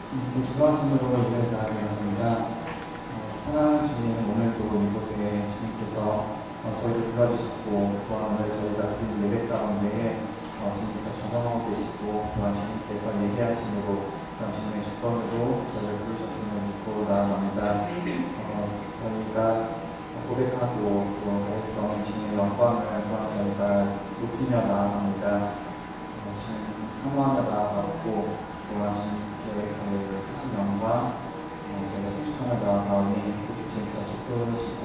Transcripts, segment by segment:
기도하심으로 예배를 드리려 합니다. 사랑하는 주님, 오늘도 이곳에 주님께서 저희를 불러주셨고 또한 오늘 저희가 드린 예배 가운데에 주님께서 전정하고 계시고 또한 주님께서 예배하심으로 또한 주님의 주권으로 저희를 부르셨음을 믿고 나아갑니다. 저희가 고백하고 또 말씀 주님의 영광을 또한 저희가 높이며 나아갑니다. 주님 사모하며 나아가고 또한 주님의 크신 영광 저희가 성축하며 나아가오니 주님께서 기도하시고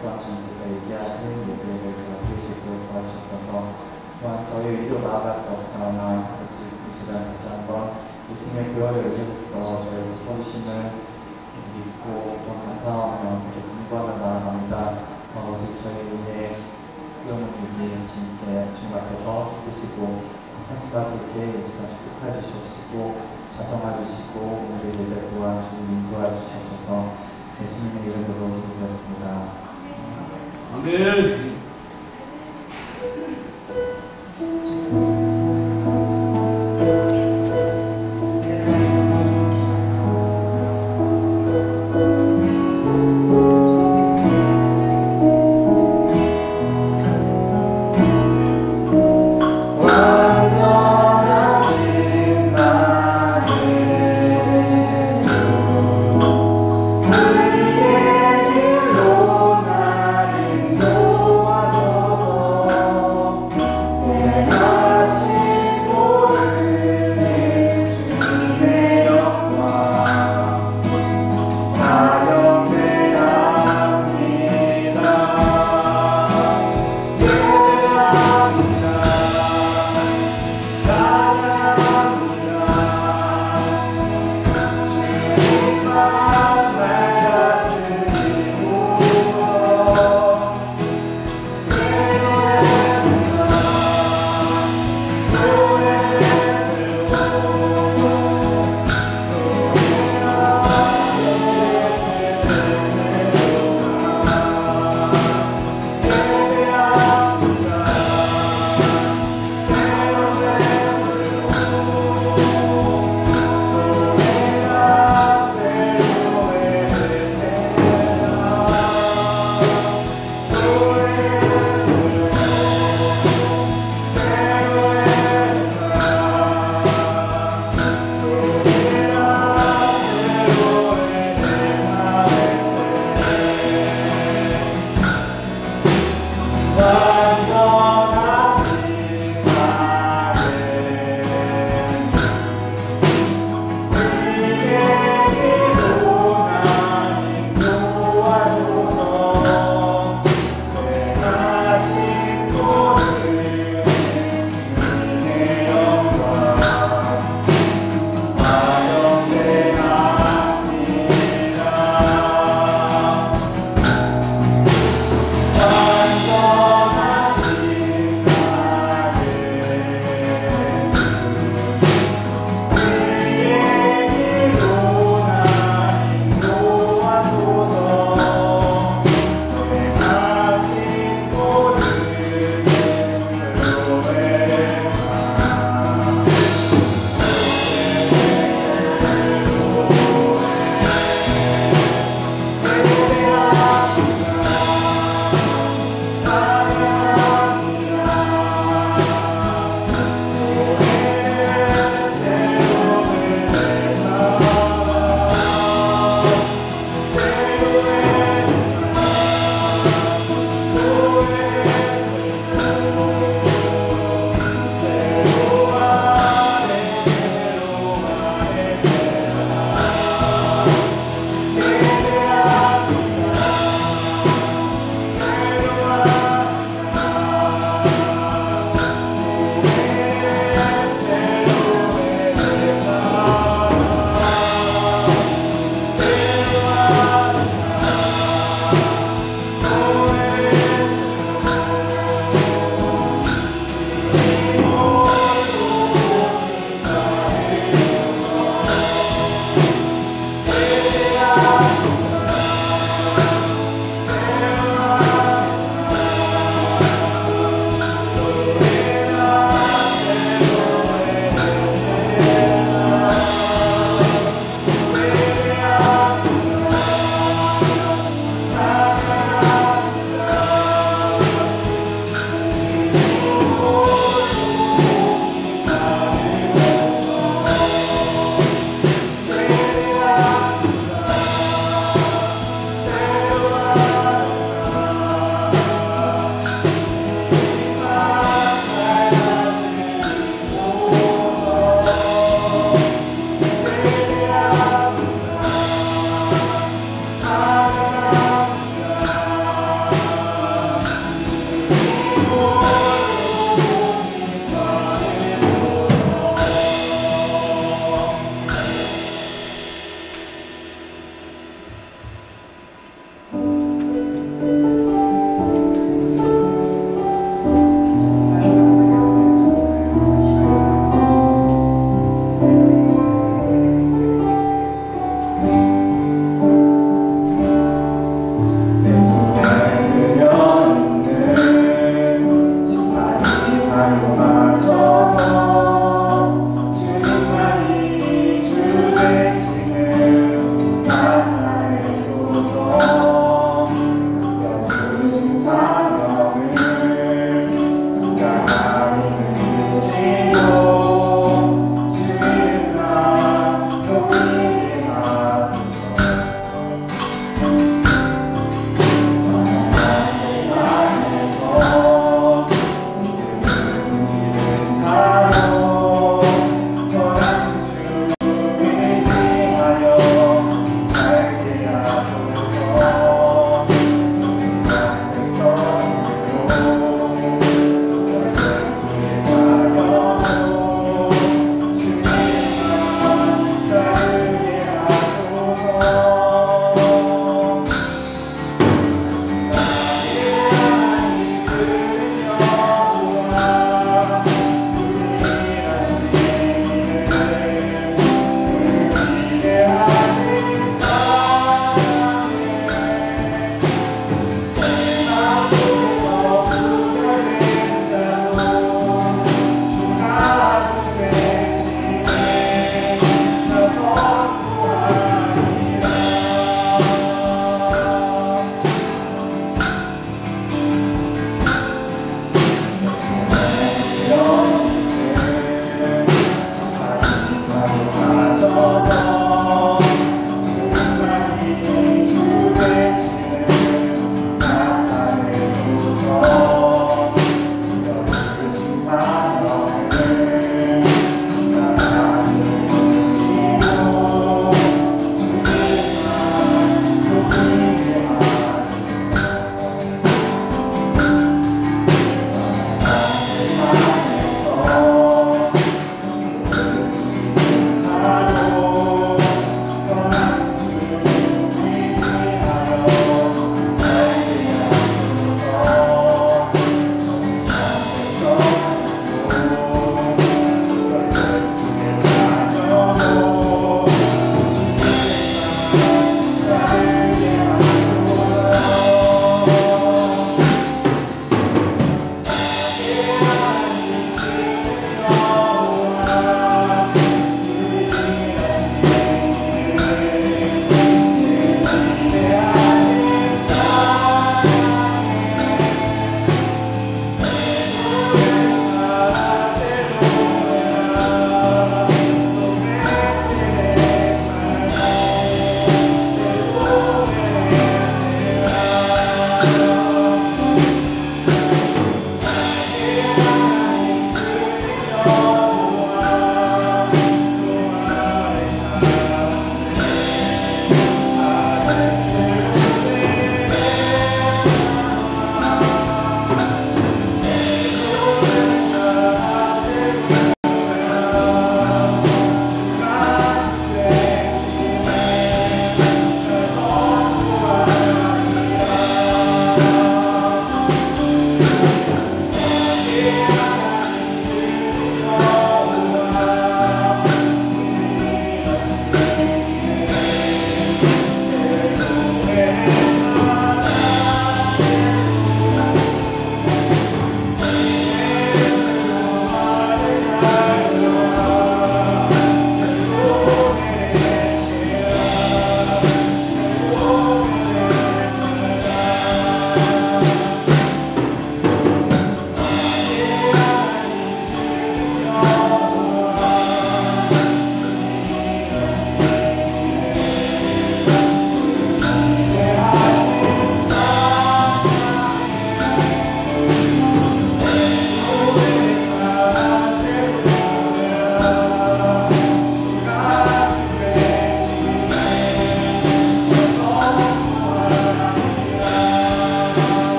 또한 주님께서 얘기하신 예배를 제가 드릴 수 있도록 도와주셔서 또한 저희 의도 나아갈 수 없사오나 이 시간 다시 한번 예수님의 교회를 의지로서 저희를 도와주심을 믿고 또 감사하며 또 공부하며 나아갑니다. 오직 저희의 꾸려놓은 일기 주님 앞에서 해주시고 하시다 될때 이 시간 축복해 주시옵시고 자성해 주시고 오늘의 예배 또한 주님 인도해 주시옵소서. 예수님의 이름으로 기도드렸습니다. 아멘. 너의 길로 나를 도와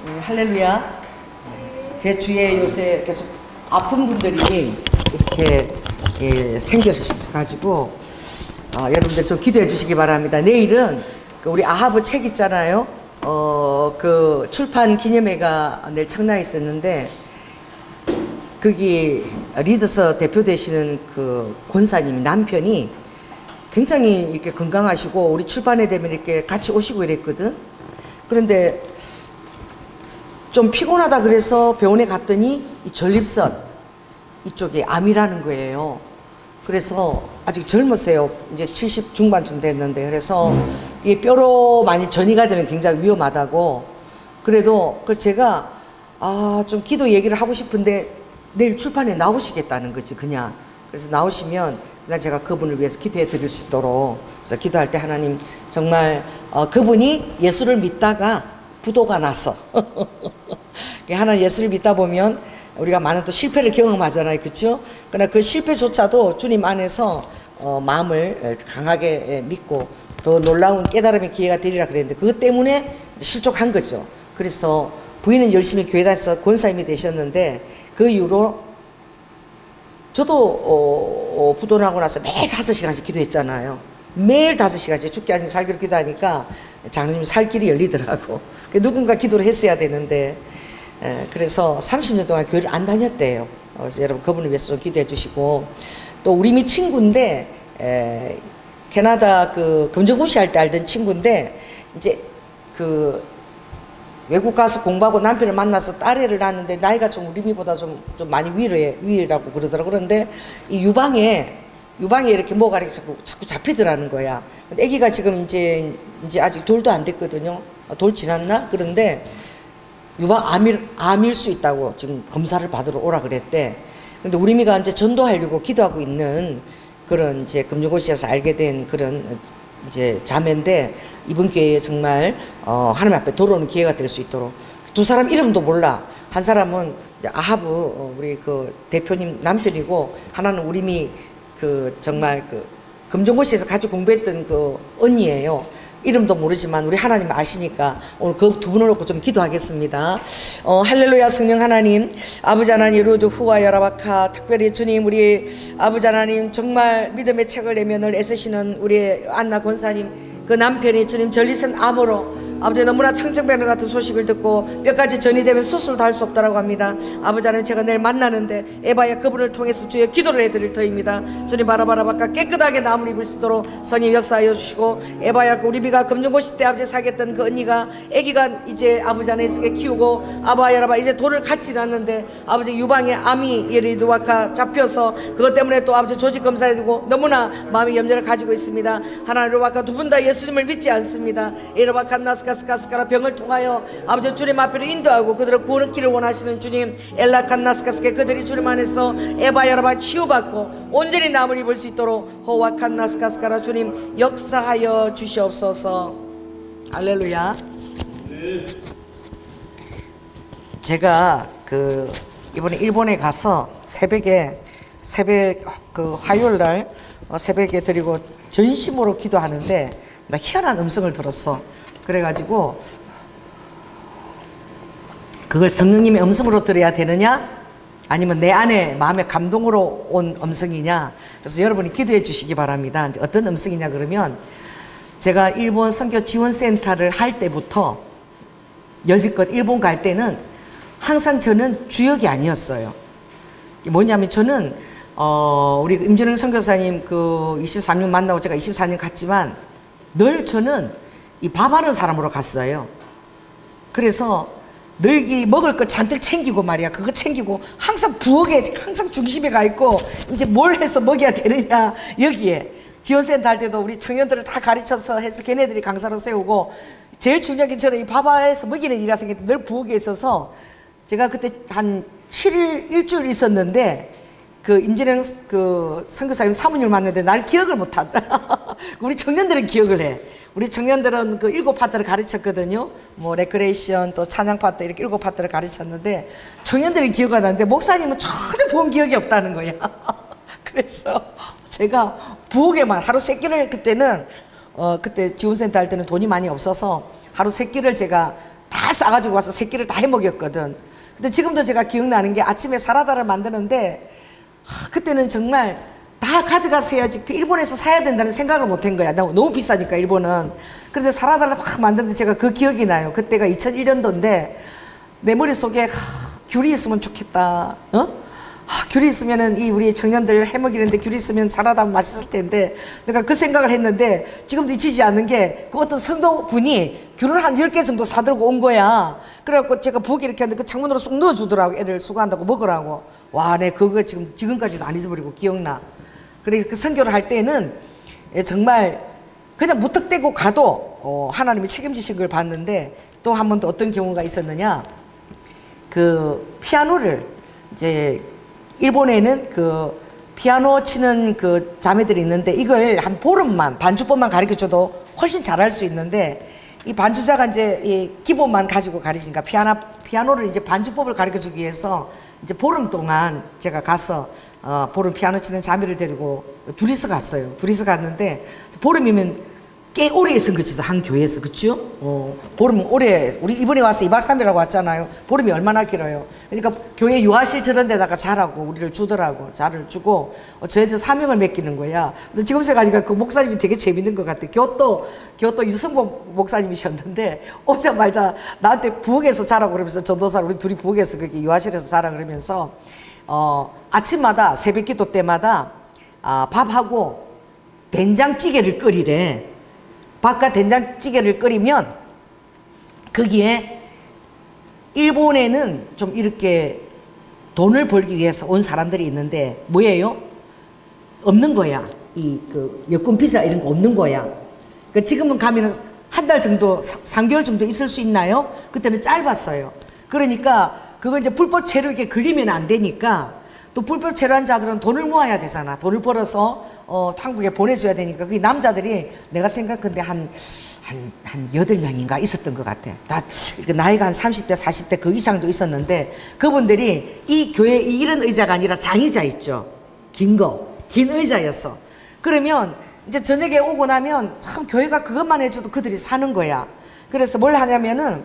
오늘 할렐루야. 제 주위에 요새 계속 아픈 분들이 이렇게 생겨가지고 여러분들 좀 기도해 주시기 바랍니다. 내일은 우리 아하브 책 있잖아요. 그 출판 기념회가 내일 청라에 있었는데 거기 리더서 대표 되시는 그 권사님 남편이 굉장히 이렇게 건강하시고 우리 출판회 되면 이렇게 같이 오시고 이랬거든. 그런데 좀 피곤하다 그래서 병원에 갔더니 이 전립선 이쪽에 암이라는 거예요. 그래서 아직 젊으세요. 이제 70 중반쯤 됐는데, 그래서 이게 뼈로 많이 전이가 되면 굉장히 위험하다고. 그래도 그 제가 좀 기도 얘기를 하고 싶은데 내일 출판에 나오시겠다는 거지 그냥. 그래서 나오시면 그냥 제가 그분을 위해서 기도해 드릴 수 있도록, 그래서 기도할 때 하나님 정말 그분이 예수를 믿다가 부도가 나서 하나님 예수를 믿다 보면 우리가 많은 또 실패를 경험하잖아요, 그렇죠? 그러나 그 실패조차도 주님 안에서 마음을 강하게 믿고 더 놀라운 깨달음의 기회가 되리라 그랬는데 그것 때문에 실족한 거죠. 그래서 부인은 열심히 교회 다녀서 권사님이 되셨는데 그 이후로 저도 부도나고 나서 매일 5시간씩 기도했잖아요. 매일 5시간씩 죽기 아니면 살기로 기도하니까 장로님 살 길이 열리더라고. 누군가 기도를 했어야 되는데 그래서 30년 동안 교회를 안 다녔대요. 그래서 여러분 그분을 위해서 좀 기도해 주시고, 또 우리 미 친구인데 캐나다 그 검정고시 할 때 알던 친구인데 이제 그 외국 가서 공부하고 남편을 만나서 딸애를 낳았는데 나이가 좀 우리 미보다 좀 많이 위라고 그러더라고. 그런데 이 유방에 이렇게 뭐가 이렇게 자꾸 잡히더라는 거야. 근데 아기가 지금 이제 아직 돌도 안 됐거든요. 돌 지났나? 그런데 유방 암일 수 있다고 지금 검사를 받으러 오라 그랬대. 근데 우리 미가 이제 전도하려고 기도하고 있는 그런 이제 금융고시에서 알게 된 그런 이제 자매인데 이번 기회에 정말 하나님 앞에 돌아오는 기회가 될 수 있도록, 두 사람 이름도 몰라. 한 사람은 아하브 우리 그 대표님 남편이고, 하나는 우리 미 그 정말 그 금정고시에서 같이 공부했던 그 언니예요. 이름도 모르지만 우리 하나님 아시니까 오늘 그 두 분을 놓고 좀 기도하겠습니다. 할렐루야. 성령 하나님, 아버지 하나님, 루드 후와 여라바카, 특별히 주님, 우리 아버지 하나님 정말 믿음의 책을 내면 늘 애쓰시는 우리 안나 권사님 그 남편이 주님 전립선 암으로 아버지 너무나 청정병 같은 소식을 듣고 뼈까지 전이 되면 수술도 할 수 없다라고 합니다. 아버지 하나님 제가 내일 만나는데 에바야 그분을 통해서 주의 기도를 해드릴 터입니다. 주님 바라바라바까 깨끗하게 나무를 입을 수 있도록 성령 역사하여 주시고 에바야 그 우리 비가 금융고시 때 아버지 사귀었던 그 언니가 아기가 이제 아버지 안에 있게 키우고 아바야라바 이제 돌을 갖지 않는데 아버지 유방에 암이 예리두아카 잡혀서 그것 때문에 또 아버지 조직 검사해 두고 너무나 마음의 염려를 가지고 있습니다. 하나님 아까 두 분 다 예수님을 믿지 않습니다. 이르바칸 나스카스카스카라 병을 통하여 아버지 주님 앞으로 인도하고 그들을 구원기를 원하시는 주님 엘라칸 나스카스케 그들이 주님 안에서 에바야라바 치유받고 온전히 남을 입을 수 있도록 호와칸 나스카스카라 주님 역사하여 주시옵소서. 할렐루야. 제가 그 이번에 일본에 가서 새벽 그 화요일 날 새벽에 드리고 전심으로 기도하는데 나 희한한 음성을 들었어. 그래가지고 그걸 성령님의 음성으로 들어야 되느냐 아니면 내 안에 마음의 감동으로 온 음성이냐. 그래서 여러분이 기도해 주시기 바랍니다. 이제 어떤 음성이냐 그러면 제가 일본 선교 지원센터를 할 때부터 여지껏 일본 갈 때는 항상 저는 주역이 아니었어요. 뭐냐면 저는 우리 임준영 선교사님 그 23년 만나고 제가 24년 갔지만 늘 저는 이 밥하는 사람으로 갔어요. 그래서 늘 이 먹을 거 잔뜩 챙기고 말이야. 그거 챙기고 항상 부엌에 항상 중심에 가 있고 이제 뭘 해서 먹여야 되느냐 여기에 지원센터 할 때도 우리 청년들을 다 가르쳐서 해서 걔네들이 강사로 세우고 제일 중요한 게 저는 이 밥에서 먹이는 일이라서 늘 부엌에 있어서 제가 그때 한 7일 일주일 있었는데 그 임진영 그 선교사님 사모님을 만났는데 날 기억을 못한다. 우리 청년들은 기억을 해. 우리 청년들은 그 7파트를 가르쳤거든요. 뭐 레크레이션 또 찬양 파트 이렇게 7파트를 가르쳤는데 청년들은 기억 안 나는데 목사님은 전혀 본 기억이 없다는 거야. 그래서 제가 부엌에만 하루 3끼를 그때는 그때 지원센터 할 때는 돈이 많이 없어서 하루 3끼를 제가 다 싸가지고 와서 3끼를 다 해먹였거든. 근데 지금도 제가 기억나는 게 아침에 사라다를 만드는데 그때는 정말 다 가져가서 해야지 그 일본에서 사야 된다는 생각을 못 한 거야. 너무 비싸니까 일본은. 그런데 사라다를 막 만드는데 제가 그 기억이 나요. 그때가 2001년도인데 내 머릿속에 귤이 있으면 좋겠다. 귤이 있으면은 이 우리 청년들 해먹이는데 귤이 있으면 사라다 맛있을 텐데 내가 그 생각을 했는데 지금도 잊히지 않는 게 그 어떤 성도분이 귤을 한 10개 정도 사들고 온 거야. 그래갖고 제가 부엌에 이렇게 하는데 그 창문으로 쑥 넣어주더라고. 애들 수고한다고 먹으라고. 와, 내 그거 지금까지도 안 잊어버리고 기억나. 그래서 그 선교를 할 때는 정말 그냥 무턱대고 가도 하나님이 책임지신 걸 봤는데 또 한 번도 어떤 경우가 있었느냐. 그 피아노를 이제 일본에는 그 피아노 치는 그 자매들이 있는데 이걸 한 보름만 반주법만 가르쳐줘도 훨씬 잘할 수 있는데 이 반주자가 이제 이 기본만 가지고 가르치니까 피아노를 이제 반주법을 가르쳐주기 위해서 이제 보름 동안 제가 가서 보름 피아노 치는 자매를 데리고 둘이서 갔어요. 둘이서 갔는데 보름이면 꽤 오래 있은 거지 한 교회에서. 그쵸? 보름 오래 우리 이번에 와서 2박 3일하고 왔잖아요. 보름이 얼마나 길어요. 그러니까 교회 유아실 저런 데다가 자라고 우리를 주더라고. 자를 주고 저희들 사명을 맡기는 거야. 근데 지금 생각하니까 그 목사님이 되게 재밌는 것 같아. 교토 유승범 목사님이셨는데 오자마자 나한테 부엌에서 자라고 그러면서 전도사 우리 둘이 부엌에서 그렇게 유아실에서 자라 그러면서 아침마다 새벽 기도 때마다 밥하고 된장찌개를 끓이래. 밥과 된장찌개를 끓이면 거기에 일본에는 좀 이렇게 돈을 벌기 위해서 온 사람들이 있는데 뭐예요? 없는 거야. 이 그 여권 비자 이런 거 없는 거야. 그 지금은 가면은 한 달 정도 3개월 정도 있을 수 있나요? 그때는 짧았어요. 그러니까 그거 이제 불법 체류에 걸리면 안 되니까 또 불법 체류한 자들은 돈을 모아야 되잖아. 돈을 벌어서 한국에 보내줘야 되니까 그 남자들이 내가 생각한데 한 8명인가 있었던 것 같아. 다 나이가 한 30대 40대 그 이상도 있었는데 그분들이 이 교회 이런 의자가 아니라 장의자 있죠. 긴 의자였어. 그러면 이제 저녁에 오고 나면 참 교회가 그것만 해줘도 그들이 사는 거야. 그래서 뭘 하냐면은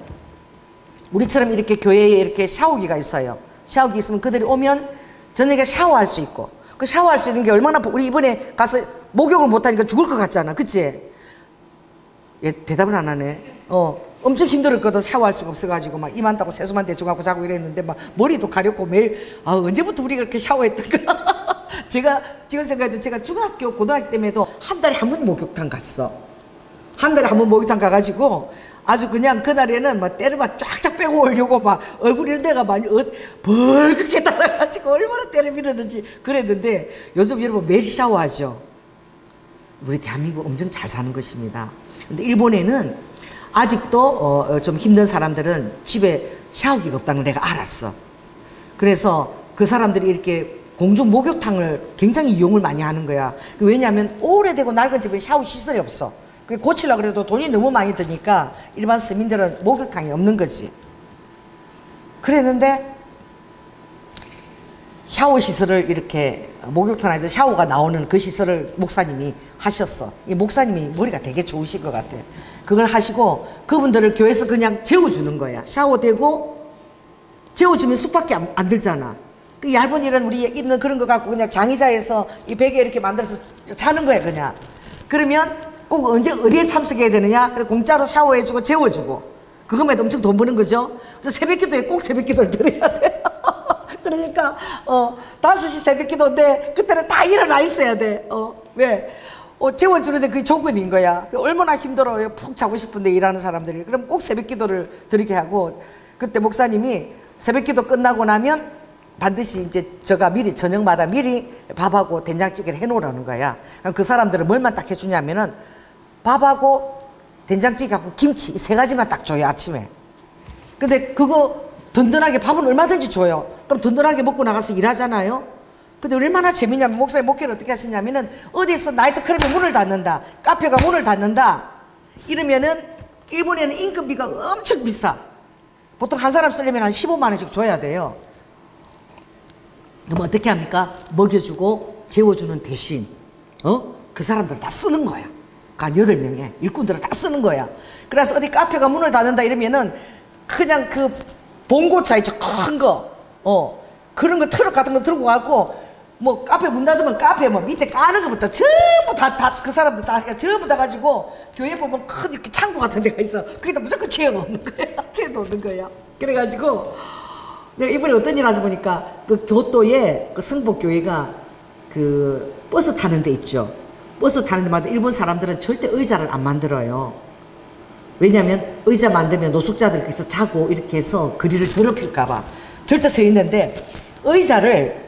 우리처럼 이렇게 교회에 이렇게 샤워기가 있어요. 샤워기 있으면 그들이 오면 저녁에 샤워할 수 있고 그 샤워할 수 있는 게 얼마나 우리 이번에 가서 목욕을 못하니까 죽을 것 같잖아. 그치? 얘 대답을 안 하네. 엄청 힘들었거든. 샤워할 수가 없어가지고 막 이만다고 세수만 대충하고 자고 이랬는데 막 머리도 가렵고 매일 언제부터 우리가 그렇게 샤워했던가. 제가 지금 생각해도 제가 중학교 고등학교 때문에도 한 달에 한 번 목욕탕 갔어. 한 달에 한 번 목욕탕 가가지고 아주 그냥 그날에는 막 때를 막 쫙쫙 빼고 오려고 막 얼굴 이런 데가 많이 벌겋게 달아가지고 얼마나 때를 밀었는지 그랬는데 요즘 여러분 매일 샤워하죠. 우리 대한민국 엄청 잘 사는 것입니다. 근데 일본에는 아직도 좀 힘든 사람들은 집에 샤워기가 없다는 걸 내가 알았어. 그래서 그 사람들이 이렇게 공중 목욕탕을 굉장히 이용을 많이 하는 거야. 왜냐하면 오래되고 낡은 집에 샤워 시설이 없어. 그게 고치려고 그래도 돈이 너무 많이 드니까 일반 서민들은 목욕탕이 없는 거지. 그랬는데 샤워 시설을 이렇게 목욕탕에서 샤워가 나오는 그 시설을 목사님이 하셨어. 이 목사님이 머리가 되게 좋으실 것 같아. 그걸 하시고 그분들을 교회에서 그냥 재워주는 거야. 샤워되고 재워주면 숲밖에 안 들잖아. 그 얇은 이런 우리 있는 그런 거 갖고 그냥 장의자에서 이 베개 이렇게 만들어서 자는 거야 그냥. 그러면 꼭 언제 어디에 참석해야 되느냐? 공짜로 샤워해주고 재워주고 그것만 해도 엄청 돈 버는 거죠. 근데 새벽기도에 꼭 새벽기도를 드려야 돼. 그러니까 5시 새벽기도인데 그때는 다 일어나 있어야 돼. 왜? 재워주는데 그게 조건인 거야. 얼마나 힘들어요. 푹 자고 싶은데 일하는 사람들이. 그럼 꼭 새벽기도를 드리게 하고 그때 목사님이 새벽기도 끝나고 나면 반드시 이제 저가 미리 저녁마다 미리 밥하고 된장찌개를 해놓으라는 거야. 그럼 그 사람들은 뭘만 딱 해주냐면은 밥하고 된장찌개하고 김치 이 3가지만 딱 줘요 아침에. 근데 그거 든든하게 밥은 얼마든지 줘요. 그럼 든든하게 먹고 나가서 일하잖아요. 근데 얼마나 재밌냐면 목사님 목회를 어떻게 하시냐면은 어디서 나이트클럽에 문을 닫는다, 카페가 문을 닫는다 이러면은 일본에는 인건비가 엄청 비싸. 보통 한 사람 쓰려면 한 15만 원씩 줘야 돼요. 그럼 어떻게 합니까? 먹여주고 재워주는 대신 그 사람들 다 쓰는 거야. 한 8명의 일꾼들을 다 쓰는 거야. 그래서 어디 카페가 문을 닫는다 이러면은 그냥 그 봉고차 있죠. 큰 거 그런 거 트럭 같은 거 들고 가고 뭐 카페 문 닫으면 카페 뭐 밑에 까는 것부터 전부 다 그 사람들 다 전부 다 가지고 교회 보면 큰 이렇게 창고 같은 데가 있어. 거기다 무조건 채워놓는 거야. 채워놓는 거야. 그래가지고 내가 이번에 어떤 일 와서 보니까 그 교토에 그 성복교회가 그 버스 타는 데 있죠. 버스 타는 데마다 일본 사람들은 절대 의자를 안 만들어요. 왜냐하면 의자 만들면 노숙자들이 거기서 자고 이렇게 해서 거리를 더럽힐까봐 절대 서 있는데 의자를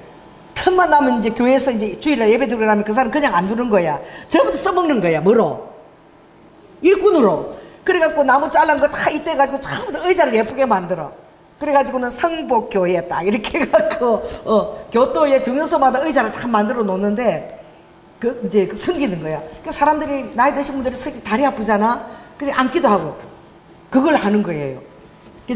틈만 나면 이제 교회에서 이제 주일날 예배 드리고 나면 그 사람 그냥 안 두는 거야. 전부터 써먹는 거야. 뭐로? 일꾼으로. 그래갖고 나무 잘란 거 다 이때 가지고 전부 다 의자를 예쁘게 만들어. 그래가지고는 성복교회 딱 이렇게 해갖고 교토의 정요소마다 의자를 다 만들어 놓는데 이제 섬기는 거야. 그 사람들이 나이 드신 분들이 다리 아프잖아. 그래 앉기도 하고 그걸 하는 거예요.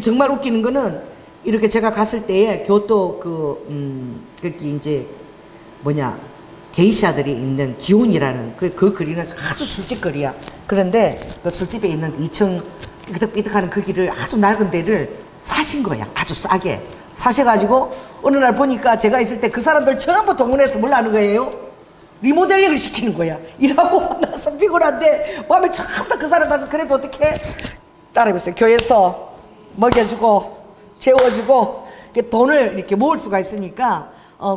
정말 웃기는 거는 이렇게 제가 갔을 때에 교토 거기 이제 게이샤들이 있는 기온이라는 그 거리는 아주 술집 거리야. 그런데 그 술집에 있는 2층 삐득삐득하는 그 길을 아주 낡은 데를 사신 거야. 아주 싸게 사셔가지고 어느 날 보니까 제가 있을 때 그 사람들 전부 동원해서 뭘 하는 거예요? 리모델링을 시키는 거야. 일하고 나서 피곤한데 밤에 처음 다 그 사람 가서 그래도 어떻게 따라해보세요. 교회에서 먹여주고 재워주고 돈을 이렇게 모을 수가 있으니까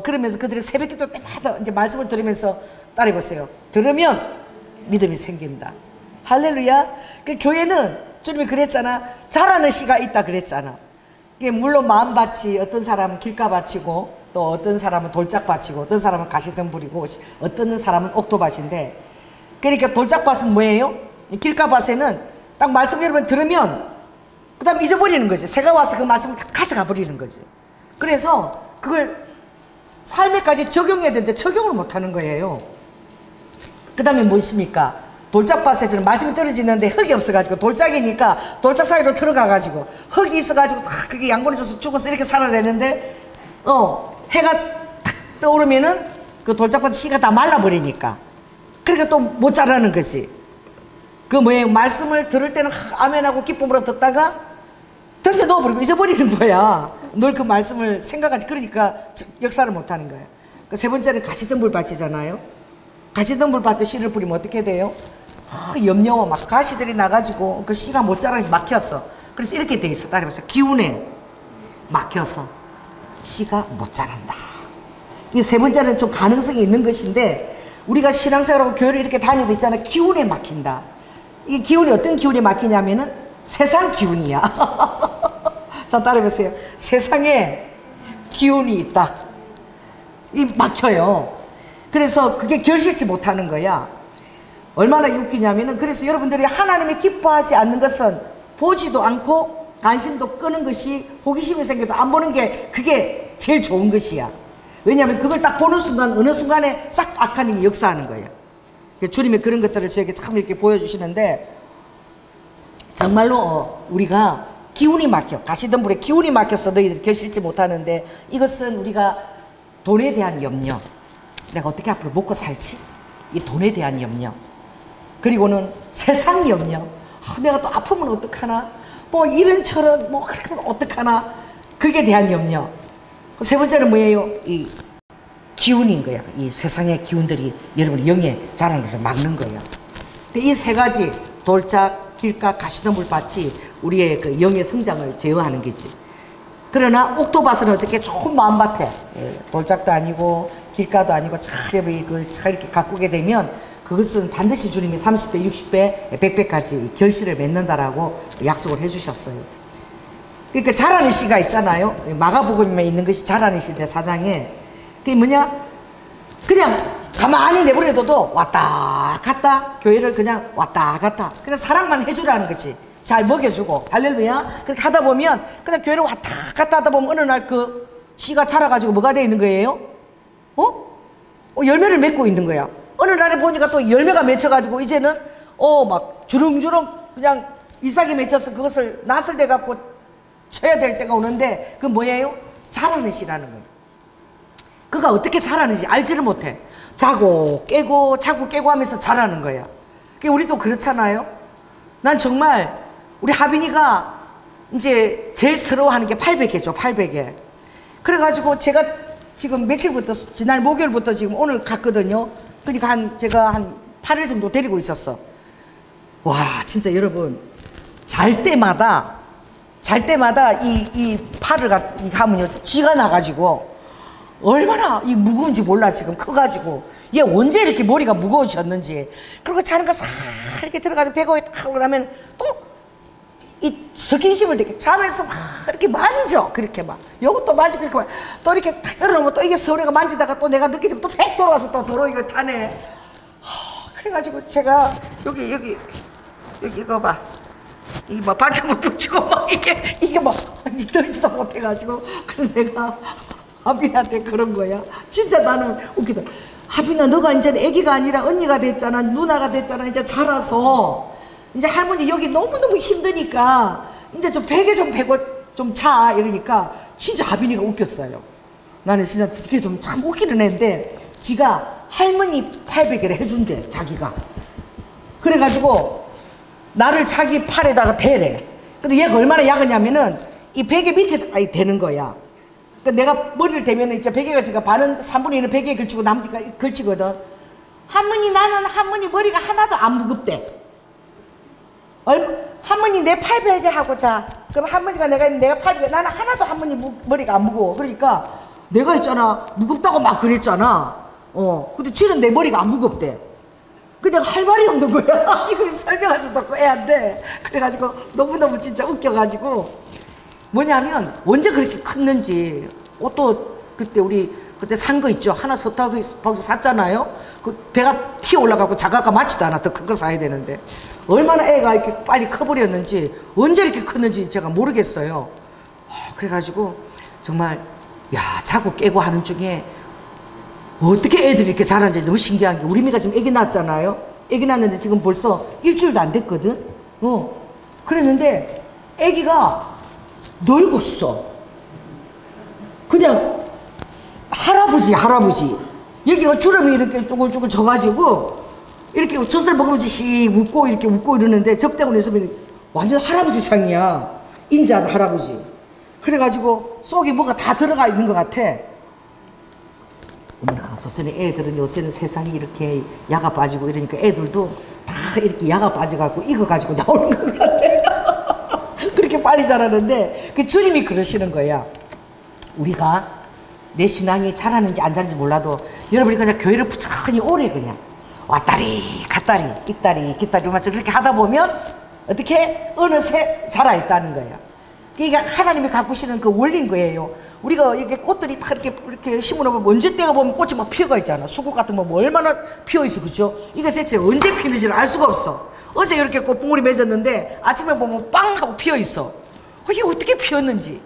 그러면서 그들이 새벽기도 때마다 이제 말씀을 들으면서 따라해보세요. 들으면 믿음이 생긴다. 할렐루야. 그 교회는 주님이 그랬잖아. 잘하는 씨가 있다 그랬잖아. 물론 마음밭이 어떤 사람은 길가밭이고 또 어떤 사람은 돌짝밭이고 어떤 사람은 가시덤불이고 어떤 사람은 옥토밭인데 그러니까 돌짝밭은 뭐예요? 길가밭에는 딱 말씀 여러분 들으면 그 다음에 잊어버리는 거지. 새가 와서 그 말씀을 다 가져가 버리는 거지. 그래서 그걸 삶에까지 적용해야 되는데 적용을 못하는 거예요. 그 다음에 뭐 있습니까? 돌짝밭에 저는 말씀이 떨어지는데 흙이 없어가지고 돌짝이니까 돌짝 사이로 들어가가지고 흙이 있어가지고 다 그게 양분해줘서 죽어서 이렇게 살아내는데 해가 탁 떠오르면은 그 돌짝밭 씨가 다 말라버리니까 그러니까 또 못 자라는 거지. 그 뭐예요? 말씀을 들을 때는 아멘하고 기쁨으로 듣다가 던져 넣어버리고 잊어버리는 거야. 늘 그 말씀을 생각하지. 그러니까 역사를 못하는 거야. 그 세 번째는 가시덤불밭이잖아요. 가시덤불밭에 씨를 뿌리면 어떻게 돼요? 염려와 막 가시들이 나가지고 그 씨가 못 자라게 막혔어. 그래서 이렇게 돼 있어. 따라해보세요. 기운에 막혀서 씨가 못 자란다. 이 세 번째는 좀 가능성이 있는 것인데, 우리가 신앙생활하고 교회를 이렇게 다녀도 있잖아. 기운에 막힌다. 이 기운이 어떤 기운에 막히냐면은 세상 기운이야. 자, 따라해보세요. 세상에 기운이 있다. 이 막혀요. 그래서 그게 결실지 못하는 거야. 얼마나 웃기냐면은, 그래서 여러분들이 하나님이 기뻐하지 않는 것은 보지도 않고 관심도 끄는 것이, 호기심이 생겨도 안 보는 게 그게 제일 좋은 것이야. 왜냐하면 그걸 딱 보는 순간 어느 순간에 싹 악한 힘이 역사하는 거예요. 주님이 그런 것들을 저에게 참 이렇게 보여주시는데, 정말로 우리가 기운이 막혀, 가시덤불에 기운이 막혀서 너희들이 결실지 못하는데, 이것은 우리가 돈에 대한 염려, 내가 어떻게 앞으로 먹고 살지, 이 돈에 대한 염려, 그리고는 세상 염려, 내가 또 아프면 어떡하나, 뭐 이런저런 뭐 그러면 어떡하나, 그게 대한 염려. 세 번째는 뭐예요? 이 기운인 거야. 이 세상의 기운들이 여러분의 영에 자라는 것을 막는 거예요. 이 세 가지, 돌짝, 길가, 가시덤불 밭이 우리의 그 영의 성장을 제어하는 거지. 그러나 옥토밭은 어떻게 좋은 마음밭에, 돌짝도 아니고 길가도 아니고 잘 이렇게 가꾸게 되면 그것은 반드시 주님이 30배, 60배, 100배까지 결실을 맺는다라고 약속을 해주셨어요. 그러니까 자라는 씨가 있잖아요. 마가복음에 있는 것이 자라는 씨인데 4장에 그게 뭐냐? 그냥 가만히 내버려둬도 왔다 갔다, 교회를 그냥 왔다 갔다, 그냥 사랑만 해주라는 거지. 잘 먹여주고, 할렐루야. 그렇게 하다 보면 그냥 교회를 왔다 갔다 하다 보면 어느 날 그 씨가 자라가지고 뭐가 되어 있는 거예요? 열매를 맺고 있는 거야. 어느 날에 보니까 또 열매가 맺혀가지고 이제는 막 주렁주렁 그냥 이삭이 맺혀서 그것을 낫을 대 갖고 쳐야 될 때가 오는데, 그건 뭐예요? 자라는 씨라는 거예요. 그가 어떻게 자라는지 알지를 못해. 자고 깨고 자고 깨고 하면서 자라는 거야. 우리도 그렇잖아요. 난 정말 우리 하빈이가 이제 제일 서러워하는 게 800개죠. 800개. 그래가지고 제가 지금 며칠부터, 지난 목요일부터 지금 오늘 갔거든요. 그러니까 제가 한 8일 정도 데리고 있었어. 와, 진짜 여러분, 잘 때마다 이 팔을 하면요, 쥐가 나가지고 얼마나 이 무거운지 몰라. 지금 커가지고 얘 언제 이렇게 머리가 무거워졌는지. 그리고 자는 거 싹 이렇게 들어가서 배고에 탁 그러면 또 이 스킨십을 되게 자면서 막 이렇게 만져. 그렇게 막 요것도 만지고 이렇게 막 또 이렇게 탁 들어놓으면 또 이게 서울이가 만지다가 또 내가 느끼지면 또 팩 돌아와서 또 도로 이거 타네. 그래가지고 제가 여기 이거 봐. 이게 막 반창고 붙이고 막 이게 막 떨지도 못해가지고, 그래서 내가 하빈한테 그런 거야. 진짜 나는 웃기다. 하빈아, 너가 이제 애기가 아니라 언니가 됐잖아, 누나가 됐잖아. 이제 자라서 이제 할머니 여기 너무너무 힘드니까 이제 좀 베개 좀 베고 좀 자, 이러니까 진짜 하빈이가 웃겼어요. 나는 진짜 그게 좀 참 웃기는 애인데, 지가 할머니 800개를 해준대, 자기가. 그래가지고 나를 자기 팔에다가 대래. 근데 얘가 얼마나 약하냐면은 이 베개 밑에 대는 거야. 그러니까 내가 머리를 대면은 이제 베개가 있으니까 반은 3분의 1은 베개에 걸치고 나머지가 걸치거든. 나는 할머니 머리가 하나도 안 무겁대. 할머니 내 800개 하고 자. 그럼 할머니가 내가 800개, 나는 하나도 할머니 머리가 안 무거워. 그러니까 내가 있잖아, 무겁다고 막 그랬잖아. 근데 쥐는 내 머리가 안 무겁대. 근데 내가 할 말이 없는 거야. 이거 설명할 수도 없고 애한테. 그래가지고 너무너무 진짜 웃겨가지고, 뭐냐면 언제 그렇게 컸는지. 옷도 그때 산 거 있죠. 하나 서타우스 샀잖아요. 그 배가 튀어 올라가고 자가가 맞지도 않아. 더 큰 거 사야 되는데 얼마나 애가 이렇게 빨리 커버렸는지, 언제 이렇게 컸는지 제가 모르겠어요. 그래가지고 정말 자고 깨고 하는 중에 어떻게 애들이 이렇게 자라는지 너무 신기한 게, 우리 미가 지금 애기 낳았잖아요. 애기 낳았는데 지금 벌써 일주일도 안 됐거든. 그랬는데 애기가 늙었어. 그냥 할아버지. 여기가 주름이 이렇게 쪼글쪼글 져가지고 이렇게 젖을 먹으면서 씩 웃고 이렇게 웃고 이러는데, 접대고 나서 완전 할아버지 상이야. 인자한 할아버지. 그래가지고 속에 뭐가 다 들어가 있는 것 같아. 어머나, 조선의 애들은 요새는 세상이 이렇게 야가 빠지고 이러니까 애들도 다 이렇게 야가 빠져갖고 익어가지고 나오는 것 같아. 그렇게 빨리 자라는데 그 주님이 그러시는 거야. 우리가 내 신앙이 자라는지 안 자라는지 몰라도 여러분이 그냥 교회를 부천히 오래 그냥 왔다리 갔다리 있다리 깃다리 그렇게 하다 보면 어떻게 어느새 자라있다는 거야. 이게 하나님이 가꾸시는 그 원리인 거예요. 우리가 이렇게 꽃들이 다 이렇게 심어놓으면 언제 때가 보면 꽃이 막 피어가 있잖아. 수국 같은 거 뭐 얼마나 피어있어, 그죠? 이게 대체 언제 피는지를 알 수가 없어. 어제 이렇게 꽃봉오리 맺었는데 아침에 보면 빵 하고 피어있어. 이게 어떻게 피었는지.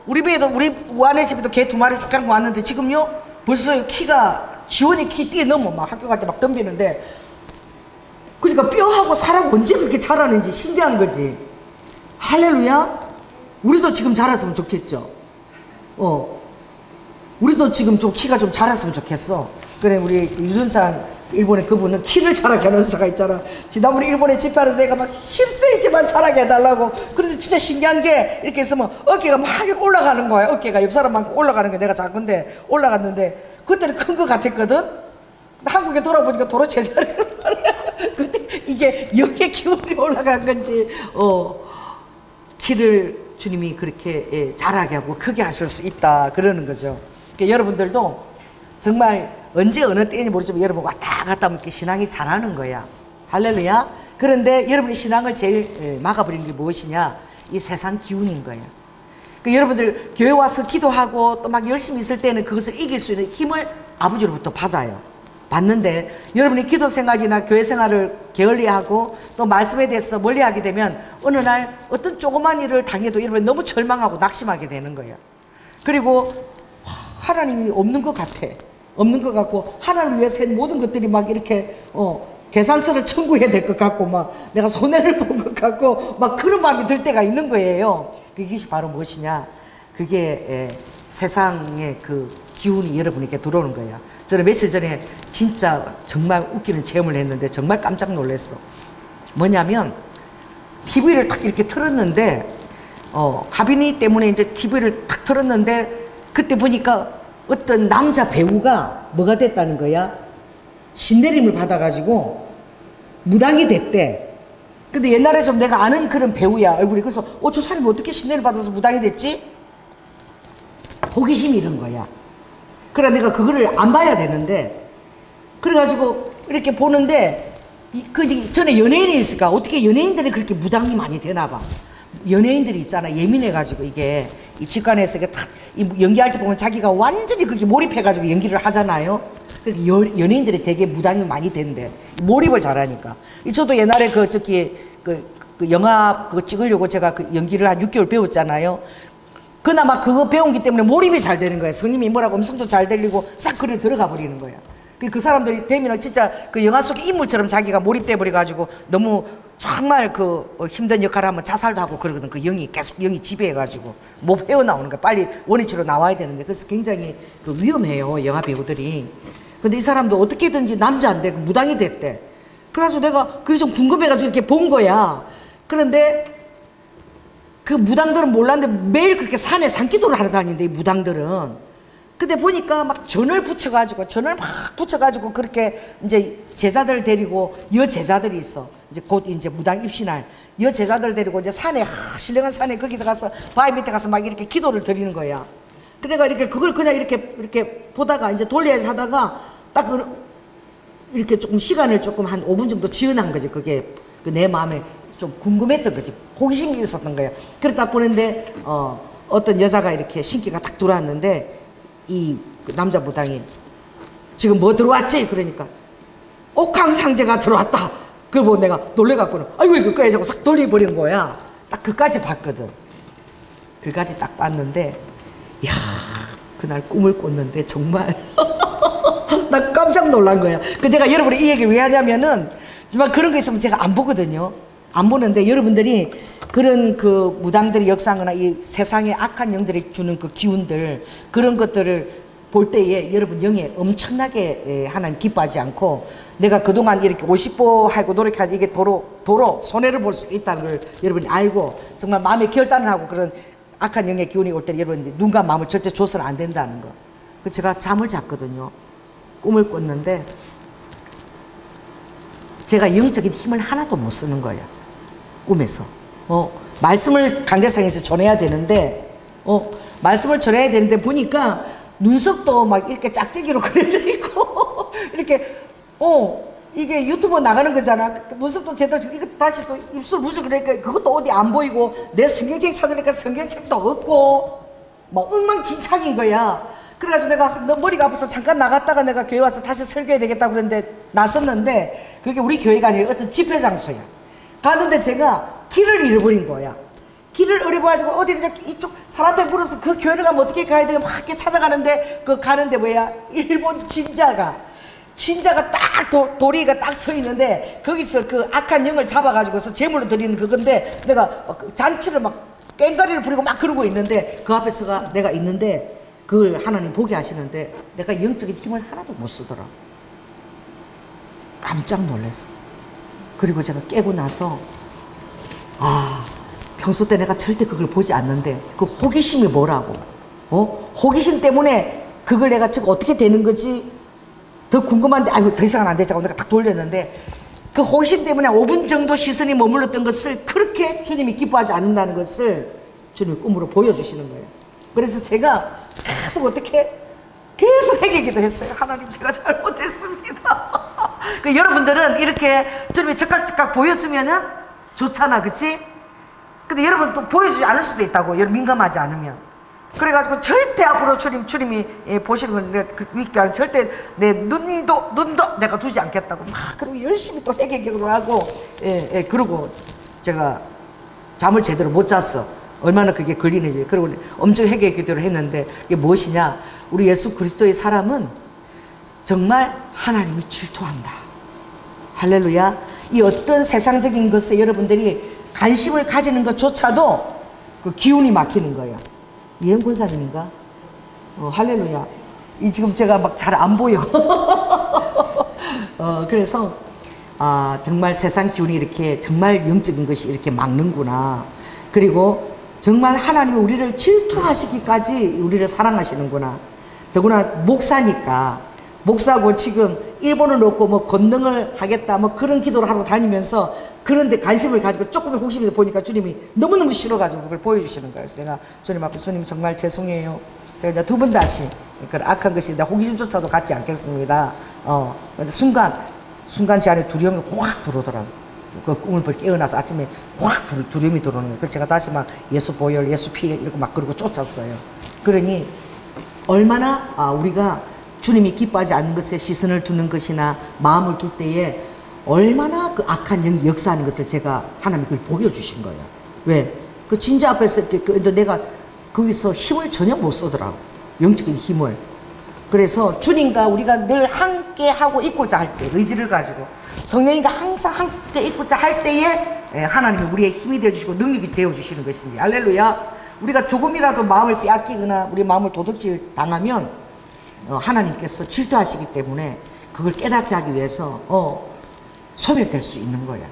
우리 배에도 우리 우아네 집에도 개 2마리 쭉 데리고 왔는데 지금요 벌써 키가 지원이 키 뛰어넘어 막 학교 갈 때 막 덤비는데, 그러니까 뼈하고 살하고 언제 그렇게 자라는지 신기한 거지. 할렐루야. 우리도 지금 자랐으면 좋겠죠. 우리도 지금 좀 키가 좀 자랐으면 좋겠어. 그래 우리 유순상 일본의 그분은 키를 자라게 하는 의사가 있잖아. 지난번에 일본에 집회하는 데가 막 10cm만 자라게 해달라고. 그런데 진짜 신기한 게 이렇게 있으면 어깨가 막 올라가는 거야. 어깨가 옆 사람만큼 올라가는 거야. 내가 작은데 올라갔는데 그때는 큰 거 같았거든. 한국에 돌아보니까 도로 제자리로 말이야. 근데 이게 여기에 기운이 올라간 건지 키를 주님이 그렇게 자라게 하고 크게 하실 수 있다 그러는 거죠. 그러니까 여러분들도 정말 언제 어느 때인지 모르지만 여러분 왔다 갔다 하면 이렇게 신앙이 자라는 거야. 할렐루야. 그런데 여러분의 신앙을 제일 막아버리는 게 무엇이냐? 이 세상 기운인 거야. 그러니까 여러분들 교회 와서 기도하고 또 막 열심히 있을 때는 그것을 이길 수 있는 힘을 아버지로부터 받아요. 받는데 여러분이 기도 생활이나 교회 생활을 게을리하고 또 말씀에 대해서 멀리하게 되면 어느 날 어떤 조그만 일을 당해도 여러분이 너무 절망하고 낙심하게 되는 거예요. 그리고 하나님이 없는 것 같아. 없는 것 같고 하나님을 위해서 한 모든 것들이 막 이렇게 계산서를 청구해야 될 것 같고 막 내가 손해를 본 것 같고 막 그런 마음이 들 때가 있는 거예요. 그것이 바로 무엇이냐? 그게 세상의 그 기운이 여러분에게 들어오는 거예요. 저는 며칠 전에 진짜 정말 웃기는 체험을 했는데 정말 깜짝 놀랐어. 뭐냐면 TV를 딱 이렇게 틀었는데 가빈이 때문에 이제 TV를 딱 틀었는데 그때 보니까 어떤 남자 배우가 뭐가 됐다는 거야? 신내림을 받아가지고 무당이 됐대. 근데 옛날에 좀 내가 아는 그런 배우야 얼굴이. 그래서 저 사람이 어떻게 신내림 받아서 무당이 됐지? 호기심이 이런 거야. 그래 내가 그거를 안 봐야 되는데 그래가지고 이렇게 보는데 그 전에 연예인이 있을까? 어떻게 연예인들이 그렇게 무당이 많이 되나 봐. 연예인들이 있잖아. 예민해가지고 이게 이 직관에서 딱 연기할 때 보면 자기가 완전히 그렇게 몰입해가지고 연기를 하잖아요. 연예인들이 되게 무당이 많이 된대. 몰입을 잘하니까. 저도 옛날에 그 영화 그거 찍으려고 제가 그 연기를 한 6개월 배웠잖아요. 그나마 그거 배운기 때문에 몰입이 잘 되는 거야. 성님이 뭐라고 음성도 잘 들리고 싹 그래 들어가 버리는 거야. 그 사람들이 되면 진짜 그 영화 속의 인물처럼 자기가 몰입돼 버려가지고 너무 정말 그 힘든 역할을 하면 자살도 하고 그러거든. 그 영이 계속 영이 지배해가지고 못 헤어나오는 거야. 빨리 원위치로 나와야 되는데. 그래서 굉장히 그 위험해요 영화 배우들이. 근데 이 사람도 어떻게든지 남자인데 그 무당이 됐대. 그래서 내가 그게 좀 궁금해가지고 이렇게 본 거야. 그런데 그 무당들은 몰랐는데 매일 그렇게 산에 산기도를 하러 다니는데 이 무당들은. 근데 보니까 막 전을 붙여가지고 그렇게 이제 제자들 데리고 여제자들이 있어. 이제 곧 이제 무당 입신할 여제자들 데리고 이제 산에 신령한 산에 거기 들어가서 바위 밑에 가서 막 이렇게 기도를 드리는 거야. 그래가 이렇게 그걸 그냥 이렇게 보다가 이제 돌려서 하다가 딱 이렇게 조금 시간을 조금 한 5분 정도 지연한 거지. 그게 내 마음에 좀 궁금했던 거지. 호기심이 있었던 거야. 그러다 보는데 어떤 여자가 이렇게 신기가 딱 들어왔는데 이 남자 무당이 지금 뭐 들어왔지? 그러니까 옥황상제가 들어왔다. 그걸 보고 내가 놀래갖고는 아이고 이거 자꾸 싹 돌려버린 거야. 딱 그까지 봤거든. 그까지 딱 봤는데 이야 그날 꿈을 꿨는데 정말 나 깜짝 놀란 거야. 그 제가 여러분이 이 얘기를 왜 하냐면은 정말 그런 거 있으면 제가 안 보거든요. 안 보는데 여러분들이 그런 그 무당들의 역사나 이 세상의 악한 영들이 주는 그 기운들 그런 것들을 볼 때에 여러분 영에 엄청나게 하나님 기뻐하지 않고 내가 그동안 이렇게 50보 하고 노력하지 이게 도로 손해를 볼 수 있다는 걸 여러분이 알고 정말 마음에 결단을 하고 그런 악한 영의 기운이 올 때 여러분 눈과 마음을 절대 줘서는 안 된다는 거. 제가 잠을 잤거든요. 꿈을 꿨는데 제가 영적인 힘을 하나도 못 쓰는 거예요. 꿈에서. 말씀을 강대상에서 전해야 되는데, 말씀을 전해야 되는데 보니까 눈썹도 막 이렇게 짝짝이로 그려져 있고, 이렇게, 이게 유튜브 나가는 거잖아. 눈썹도 제대로, 이거 다시 또 입술 무지 그러니까 그것도 어디 안 보이고, 내 성경책 찾으니까 성경책도 없고, 막 엉망진창인 거야. 그래가지고 내가 너 머리가 아파서 잠깐 나갔다가 내가 교회 와서 다시 설교해야 되겠다고 그랬는데 나섰는데 그게 우리 교회가 아니라 어떤 집회 장소야. 가는데 제가 길을 잃어버린 거야. 길을 잃어버려가지고 어디 이제 이쪽 사람들 물어서 그 교회를 가면 어떻게 가야 돼요? 막 이렇게 찾아가는데 그 가는데 뭐야? 일본 진자가 딱 도리가 딱 서 있는데 거기서 그 악한 영을 잡아가지고서 제물로 드리는 그건데 내가 잔치를 막 깽가리를 부리고 막 그러고 있는데 그 앞에서가 내가 있는데 그걸 하나님 보게 하시는데 내가 영적인 힘을 하나도 못 쓰더라. 깜짝 놀랐어. 그리고 제가 깨고 나서 평소 때 내가 절대 그걸 보지 않는데 그 호기심이 뭐라고? 호기심 때문에 그걸 내가 지금 어떻게 되는 거지? 더 궁금한데 아이고 더 이상은 안 되자고 내가 딱 돌렸는데 그 호기심 때문에 5분 정도 시선이 머물렀던 것을 그렇게 주님이 기뻐하지 않는다는 것을 주님이 꿈으로 보여주시는 거예요. 그래서 제가 계속 계속 회개기도 했어요. 하나님 제가 잘못했습니다. 여러분들은 이렇게 주님이 즉각 보여주면은 좋잖아, 그치? 근데 여러분 또 보여주지 않을 수도 있다고, 여러분 민감하지 않으면. 그래가지고 절대 앞으로 주님이 보시는 건 내가 그 위기가 절대 내 눈도 내가 두지 않겠다고 막 그리고 열심히 또 회개기도를 하고 그러고 제가 잠을 제대로 못 잤어. 얼마나 그게 걸리는지. 그리고 엄청 회개기도를 했는데 이게 무엇이냐? 우리 예수 그리스도의 사람은 정말 하나님이 질투한다. 할렐루야. 이 어떤 세상적인 것에 여러분들이 관심을 가지는 것조차도 그 기운이 막히는 거예요. 이행 권사님인가? 할렐루야. 이 지금 제가 막 잘 안 보여. 그래서 정말 세상 기운이 이렇게 정말 영적인 것이 이렇게 막는구나. 그리고 정말 하나님이 우리를 질투하시기까지 우리를 사랑하시는구나. 더구나 목사니까 목사고 지금 일본을 놓고 뭐 건능을 하겠다 뭐 그런 기도를 하러 다니면서 그런데 관심을 가지고 조금의 호기심을 보니까 주님이 너무너무 싫어가지고 그걸 보여주시는 거예요. 그래서 내가 주님 앞에 주님 정말 죄송해요. 제가 이제 2번 다시 그 악한 것이 내 호기심조차도 갖지 않겠습니다. 순간 제 안에 두려움이 확 들어오더라고요. 그 꿈을 깨어나서 아침에 확 두려움이 들어오는 거예요. 그래서 제가 다시 막 예수 보혈, 예수 피 이렇게 막 그러고 쫓았어요. 그러니 얼마나 우리가 주님이 기뻐하지 않는 것에 시선을 두는 것이나 마음을 둘 때에 얼마나 그 악한 영이 역사하는 것을 제가 하나님이 그걸 보여주신 거예요. 왜? 그 진자 앞에서 근데 내가 거기서 힘을 전혀 못 쓰더라고. 영적인 힘을. 그래서 주님과 우리가 늘 함께 하고 있고자 할 때, 의지를 가지고 성령님과 항상 함께 있고자 할 때에 하나님이 우리의 힘이 되어주시고 능력이 되어주시는 것인지. 할렐루야. 우리가 조금이라도 마음을 빼앗기거나 우리 마음을 도둑질 당하면 하나님께서 질투하시기 때문에 그걸 깨닫게 하기 위해서 소멸될 수 있는 거야.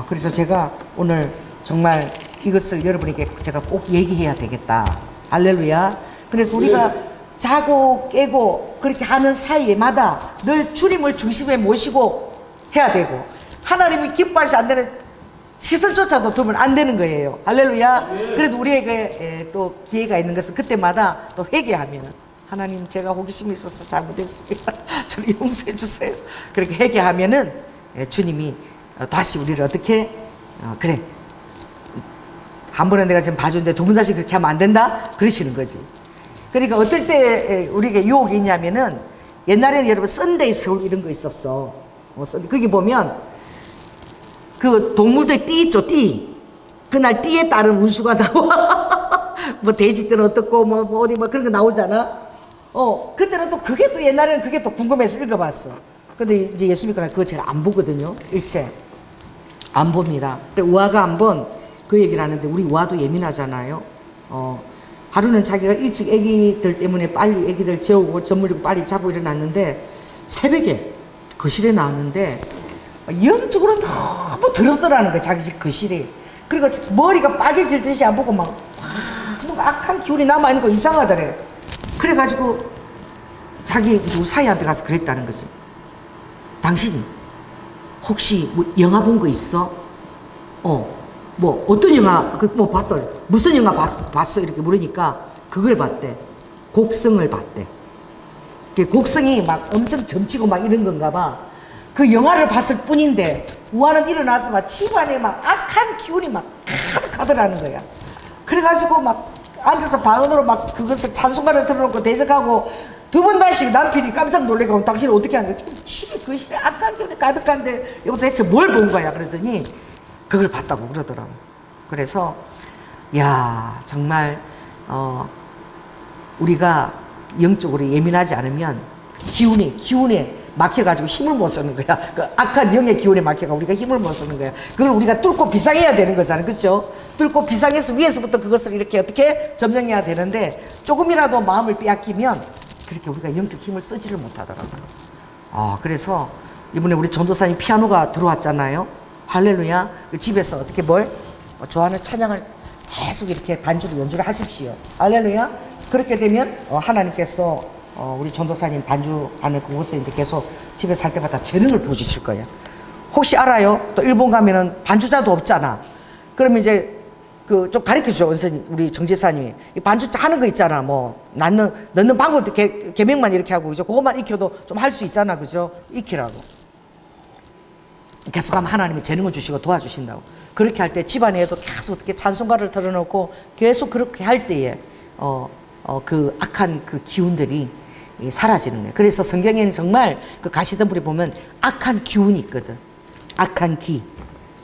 그래서 제가 오늘 정말 이것을 여러분에게 제가 꼭 얘기해야 되겠다. 할렐루야. 그래서 우리가 자고 깨고 그렇게 하는 사이에마다 늘 주님을 중심에 모시고 해야 되고 하나님이 기뻐하시 안 되는 시선조차도 두면 안 되는 거예요. 할렐루야. 그래도 우리에게 또 기회가 있는 것은 그때마다 또 회개하면 하나님 제가 호기심이 있어서 잘못했습니다. 저를 용서해 주세요. 그렇게 회개하면은 주님이 다시 우리를 어떻게 그래 한 번은 내가 지금 봐줬는데 2번 다시 그렇게 하면 안 된다? 그러시는 거지. 그러니까 어떨 때 우리에게 유혹이 있냐면은 옛날에는 여러분 썬데이 서울 이런 거 있었어. 거기 보면 그 동물들 띠 있죠, 띠. 그날 띠에 따른 운수가 나와. 뭐 돼지들은 어떻고 뭐 어디 뭐 그런 거 나오잖아. 그때는 또 그게 또 옛날에는 그게 또 궁금해서 읽어봤어. 근데 이제 예수 믿고 나서 그거 제가 안 보거든요. 일체 안 봅니다. 근데 우아가 한번 그 얘기를 하는데 우리 우아도 예민하잖아요. 하루는 자기가 일찍 애기들 때문에 빨리 애기들 재우고 젖물리고 빨리 자고 일어났는데 새벽에 거실에 나왔는데 영적으로 너무 더럽더라는 거야. 자기 집 거실이. 그리고 머리가 빨개질 듯이 안 보고 막 뭔가 악한 기운이 남아있는 거 이상하더래. 그래가지고 자기 누구 사이한테 가서 그랬다는 거지. 당신이 혹시 뭐 영화 본 거 있어? 뭐 어떤 영화 뭐 봤더래. 무슨 영화 봤어? 이렇게 물으니까 그걸 봤대. 곡성을 봤대. 곡성이 막 엄청 점치고 막 이런 건가 봐. 그 영화를 봤을 뿐인데 우아는 일어나서 막 집안에 막 악한 기운이 막 가득하더라는 거야. 그래가지고 막 앉아서 방언으로 막 그것을 찬송가를 틀어놓고 대적하고 두 번 다시 남편이 깜짝 놀래고 당신은 어떻게 하는데 지금 집이 거실에 악한 기운이 가득한데 이거 대체 뭘 본 거야? 그랬더니 그걸 봤다고 그러더라고. 그래서 야 정말 우리가 영적으로 예민하지 않으면 기운에 막혀가지고 힘을 못 쓰는 거야. 그 악한 영의 기운에 막혀가 우리가 힘을 못 쓰는 거야. 그걸 우리가 뚫고 비상해야 되는 거잖아. 그렇죠? 뚫고 비상해서 위에서부터 그것을 이렇게 어떻게 점령해야 되는데 조금이라도 마음을 빼앗기면 그렇게 우리가 영적 힘을 쓰지를 못하더라고요. 그래서 이번에 우리 전도사님 피아노가 들어왔잖아요. 할렐루야. 집에서 어떻게 좋아하는 찬양을 계속 이렇게 반주로 연주를 하십시오. 할렐루야. 그렇게 되면 하나님께서 우리 전도사님 반주하는 그곳에 이제 계속 집에 살 때마다 재능을 보여주실 거예요. 혹시 알아요? 또 일본 가면은 반주자도 없잖아. 그러면 이제 그 좀 가르쳐줘, 원선이 우리 정지사님이. 이 반주자 하는 거 있잖아. 뭐 넣는 방법도 개명만 이렇게 하고 그죠? 그것만 익혀도 좀 할 수 있잖아, 그죠? 익히라고. 계속하면 하나님이 재능을 주시고 도와주신다고. 그렇게 할 때 집안에도 계속 어떻게 찬송가를 틀어놓고 계속 그렇게 할 때에 그 악한 그 기운들이 사라지는 거예요. 그래서 성경에는 정말 그 가시덤불에 보면 악한 기운이 있거든. 악한 기.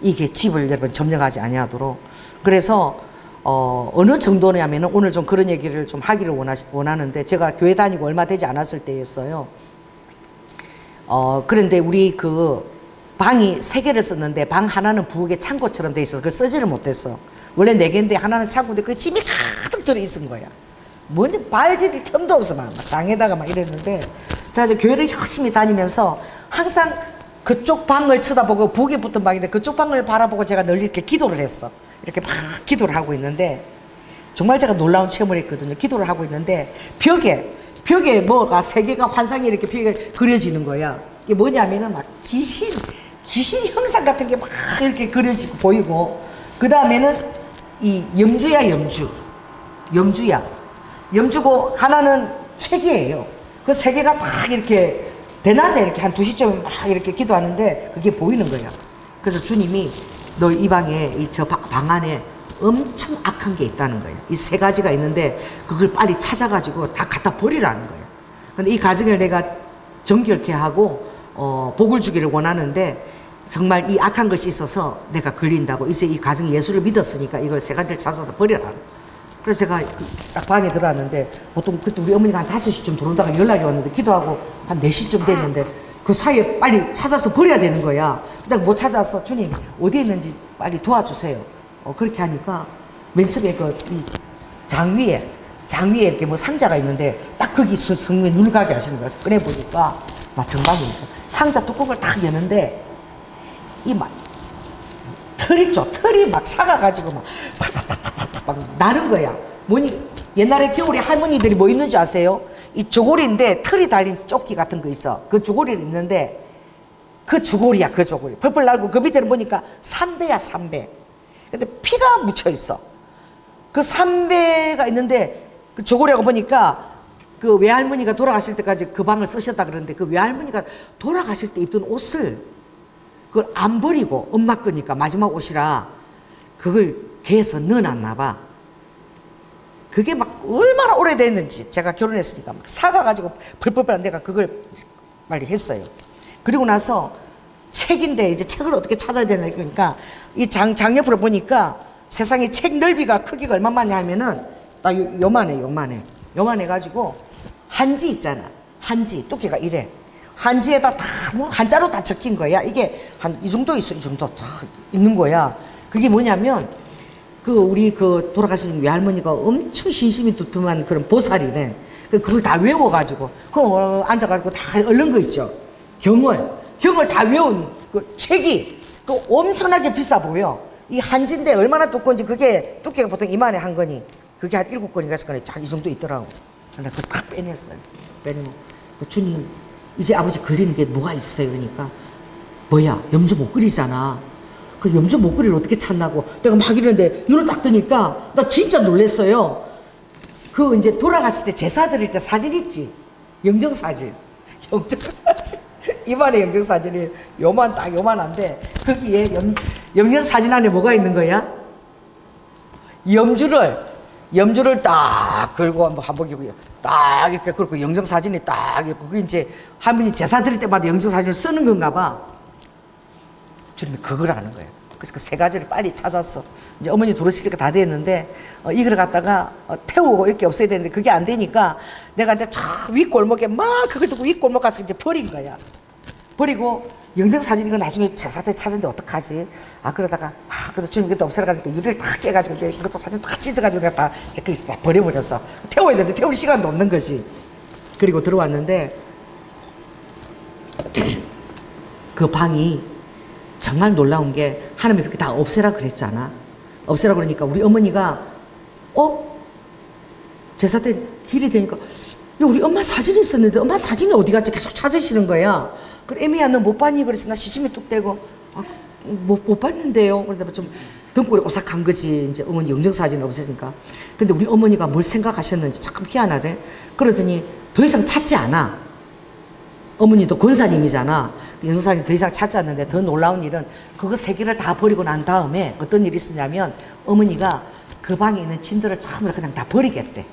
이게 집을 여러분 점령하지 아니하도록. 그래서 어느 정도냐면은 오늘 좀 그런 얘기를 좀 하기를 원하는데 제가 교회 다니고 얼마 되지 않았을 때였어요. 그런데 우리 그 방이 3개를 썼는데 방 하나는 부엌에 창고처럼 돼 있어서 그걸 쓰지를 못했어. 원래 4개인데 하나는 창고인데 그 짐이 가득 들어있은 거야. 뭔지 발 디딜 틈도 없어. 막 장에다가 막 이랬는데 제가 이제 교회를 열심히 다니면서 항상 그쪽 방을 쳐다보고 부엌에 붙은 방인데 그쪽 방을 바라보고 제가 늘 이렇게 기도를 했어. 이렇게 막 기도를 하고 있는데 정말 제가 놀라운 체험을 했거든요. 기도를 하고 있는데 벽에 뭐가 3개가 환상이 이렇게 벽에 그려지는 거야. 이게 뭐냐면은 막 귀신 형상 같은 게 막 이렇게 그려지고 보이고 그 다음에는 이 염주고 하나는 책이에요. 그 3개가 딱 이렇게 대낮에 이렇게 한 2시쯤에 막 이렇게 기도하는데 그게 보이는 거예요. 그래서 주님이 너 이 방에 저 방 안에 엄청 악한 게 있다는 거예요. 이 3가지가 있는데 그걸 빨리 찾아가지고 다 갖다 버리라는 거예요. 근데 이 가정을 내가 정결케 하고 복을 주기를 원하는데 정말 이 악한 것이 있어서 내가 걸린다고. 이제 이 가정이 예수를 믿었으니까 이걸 3가지를 찾아서 버려라. 그래서 제가 딱 방에 들어왔는데 보통 그때 우리 어머니가 한 5시쯤 들어오다가 연락이 왔는데 기도하고 한 4시쯤 됐는데 그 사이에 빨리 찾아서 버려야 되는 거야. 근데 못 찾아서 주님 어디에 있는지 빨리 도와주세요. 그렇게 하니까 맨 처음에 이 장 위에 이렇게 뭐 상자가 있는데 딱 거기 성령이 눈을 가게 하시는 거야. 그래서 꺼내보니까 막 정박이 있어. 상자 뚜껑을 딱 여는데 이 막 털 있죠. 털이 막 사가가지고 막 팍팍팍팍팍 나는 거야. 뭐니 옛날에 겨울에 할머니들이 뭐 입는 줄 아세요? 이 주고리인데 털이 달린 조끼 같은 거 있어. 그 주고리를 입는데 그 주고리야. 그 주고리 펄펄 날고 그 밑에는 보니까 삼배야. 삼배. 근데 피가 묻혀 있어. 그 삼배가 있는데 그 주고리하고 보니까 그 외할머니가 돌아가실 때까지 그 방을 쓰셨다 그러는데 그 외할머니가 돌아가실 때 입던 옷을 그걸 안 버리고 엄마 거니까 마지막 옷이라 그걸 개에서 넣어놨나 봐. 그게 막 얼마나 오래됐는지 제가 결혼했으니까 막 사가가지고 펄펄펄한 내가 그걸 빨리 했어요. 그리고 나서 책인데 이제 책을 어떻게 찾아야 되나 그러니까 이 장 옆으로 보니까 세상에 책 넓이가 크기가 얼마만냐 하면은 딱 요만해 가지고 한지 있잖아. 한지 두께가 이래. 한지에다 다 뭐 한자로 다 적힌 거야. 이게 한 이 정도 있어. 이 정도 다 있는 거야. 그게 뭐냐면 그 우리 그 돌아가신 외할머니가 엄청 신심이 두툼한 그런 보살이래. 그걸 다 외워가지고 그 앉아가지고 다 얼른 거 있죠. 경을 다 외운 그 책이 그 엄청나게 비싸 보여. 이 한지인데 얼마나 두꺼운지 그게 두께가 보통 이만해 한 거니 그게 한 7권인가 10권이 이 정도 있더라고. 근데 그걸 다 빼냈어요. 빼내면 그 주님 이제 아버지 그리는 게 뭐가 있어요? 그러니까 뭐야, 염주 못 끓이잖아. 그 염주 못 끓이를 어떻게 찾나고 내가 막 이러는데 눈을 딱 뜨니까 나 진짜 놀랬어요. 그 이제 돌아갔을 때 제사 드릴 때 사진 있지? 영정사진. 영정사진. 이만의 영정사진이 요만한데 거기에 영정사진 안에 뭐가 있는 거야? 염주를 딱 걸고 한번 한복이고요. 딱 이렇게 걸고 영정사진이 딱 있고 그게 이제 한 분이 제사 드릴 때마다 영정사진을 쓰는 건가 봐. 주님이 그걸 하는 거예요. 그래서 그 세 가지를 빨리 찾았어. 이제 어머니 들어오시니까 다 됐는데 이걸 갖다가 태우고 이렇게 없애야 되는데 그게 안 되니까 내가 이제 저 윗골목에 막 그걸 듣고 윗골목 가서 이제 버린 거야. 버리고 영정사진 이거 나중에 제사 때 찾았는데 어떡하지? 그러다가 그래도 주님 그때 없애가지고 유리를 다 깨가지고 이제 그것도 사진 다 찢어가지고 내가 다 이제 거기서 다 버려버렸어. 태워야 되는데 태울 시간도 없는 거지. 그리고 들어왔는데 그 방이 정말 놀라운 게 하나님이 그렇게 다 없애라 그랬잖아. 없애라 그러니까 우리 어머니가 제사 때 길이 되니까 우리 엄마 사진이 있었는데 엄마 사진이 어디 갔지? 계속 찾으시는 거야. 그래 애미야 너 못 봤니? 그래서 나 시침이 뚝 떼고 못 봤는데요. 그러다 좀 등골이 오싹한 거지. 이제 어머니 영정사진이 없으니까. 근데 우리 어머니가 뭘 생각하셨는지 참 희한하대. 그러더니 더 이상 찾지 않아. 어머니도 권사님이잖아. 영정사진 더 이상 찾지 않는데 더 놀라운 일은 그거 세 개를 다 버리고 난 다음에 어떤 일이 있었냐면 어머니가 그 방에 있는 짐들을 전부 그냥 다 버리겠대.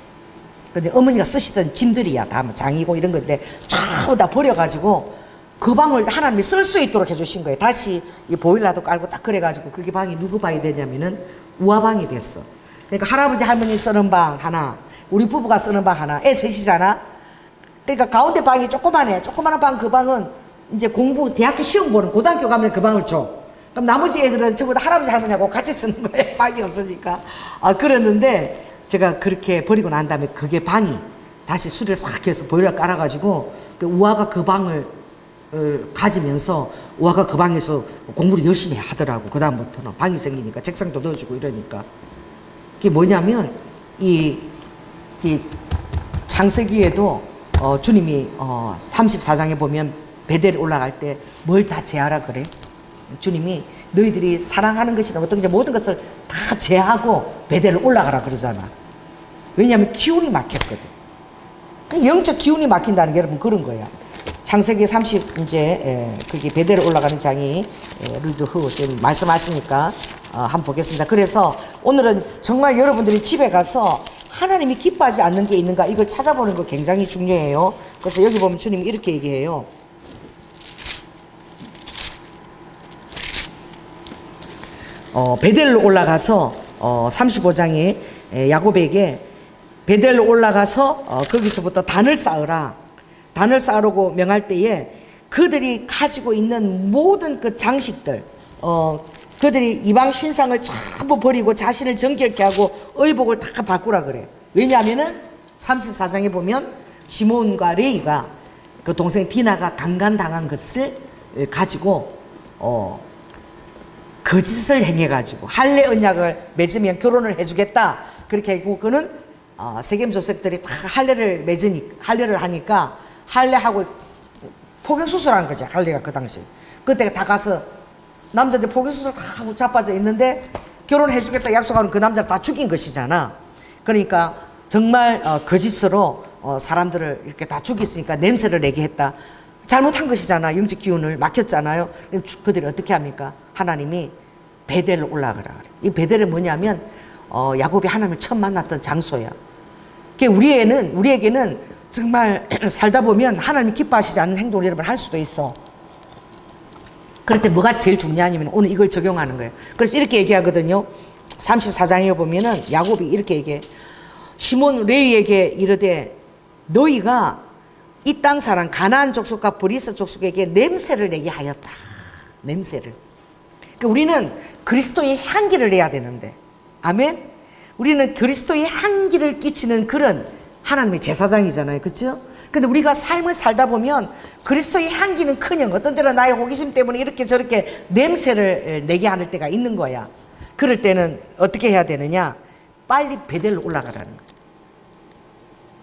근데 어머니가 쓰시던 짐들이야. 다 장이고 이런 건데 전부 다 버려가지고 그 방을 하나님이 쓸 수 있도록 해주신 거예요. 다시 이 보일러도 깔고 딱 그래가지고 그게 방이 누구 방이 되냐면은 우아방이 됐어. 그러니까 할아버지 할머니 쓰는 방 하나, 우리 부부가 쓰는 방 하나, 애 셋이잖아. 그러니까 가운데 방이 조그만해. 조그만한 방, 그 방은 이제 공부, 대학교 시험 보는 고등학교 가면 그 방을 줘. 그럼 나머지 애들은 전부 다 할아버지 할머니하고 같이 쓰는 거예요. 방이 없으니까. 그랬는데 제가 그렇게 버리고 난 다음에 그게 방이 다시 수리를 싹 해서 보일러 깔아가지고 그 우아가 그 방을 가지면서 우아가 그 방에서 공부를 열심히 하더라고. 그 다음부터는 방이 생기니까 책상도 넣어주고 이러니까. 그게 뭐냐면 이 창세기에도 주님이 34장에 보면 베델에 올라갈 때 뭘 다 제하라 그래. 주님이 너희들이 사랑하는 것이나 어떤 게 모든 것을 다 제하고 베델을 올라가라 그러잖아. 왜냐하면 기운이 막혔거든. 영적 기운이 막힌다는 게 여러분 그런 거야. 창세기 30 이제 그게 베델에 올라가는 장이 르드 흐 지금 말씀하시니까 한번 보겠습니다. 그래서 오늘은 정말 여러분들이 집에 가서 하나님이 기뻐하지 않는 게 있는가 이걸 찾아보는 거 굉장히 중요해요. 그래서 여기 보면 주님이 이렇게 얘기해요. 베델로 올라가서 35장에 야곱에게 베델로 올라가서 거기서부터 단을 쌓으라. 단을 쌓으라고 명할 때에 그들이 가지고 있는 모든 그 장식들 그들이 이방 신상을 전부 버리고 자신을 정결케 하고 의복을 다 바꾸라 그래. 왜냐하면은 34장에 보면 시몬과 레이가 그 동생 디나가 강간당한 것을 가지고 거짓을 행해가지고 할례 언약을 맺으면 결혼을 해주겠다 그렇게 하고 그는 세겜 조색들이 다 할례를 하니까 할례하고 포경수술한 거지. 할례가 그 당시 그때 다 가서 남자들 포경수술 다 하고 자빠져 있는데 결혼해주겠다 약속하는 그 남자를 다 죽인 것이잖아. 그러니까 정말 거짓으로 사람들을 이렇게 다 죽였으니까 냄새를 내게 했다. 잘못한 것이잖아. 영적 기운을 막혔잖아요. 그들이 어떻게 합니까? 하나님이 베델로 올라가라 그래. 이 베델은 뭐냐면 야곱이 하나님을 처음 만났던 장소야. 우리에게는 정말 살다 보면 하나님이 기뻐하시지 않는 행동을 여러분 할 수도 있어. 그럴 때 뭐가 제일 중요하냐면 오늘 이걸 적용하는 거예요. 그래서 이렇게 얘기하거든요. 34장에 보면은 야곱이 이렇게 얘기해. 시몬 레위에게 이르되 너희가 이 땅 사람 가나안 족속과 브리스 족속에게 냄새를 내게 하였다. 냄새를. 그러니까 우리는 그리스도의 향기를 내야 되는데, 아멘. 우리는 그리스도의 향기를 끼치는 그런 하나님의 제사장이잖아요, 그렇죠? 근데 우리가 삶을 살다 보면 그리스도의 향기는 커녕 어떤 때는 나의 호기심 때문에 이렇게 저렇게 냄새를 내게 하는 때가 있는 거야. 그럴 때는 어떻게 해야 되느냐? 빨리 베델로 올라가라는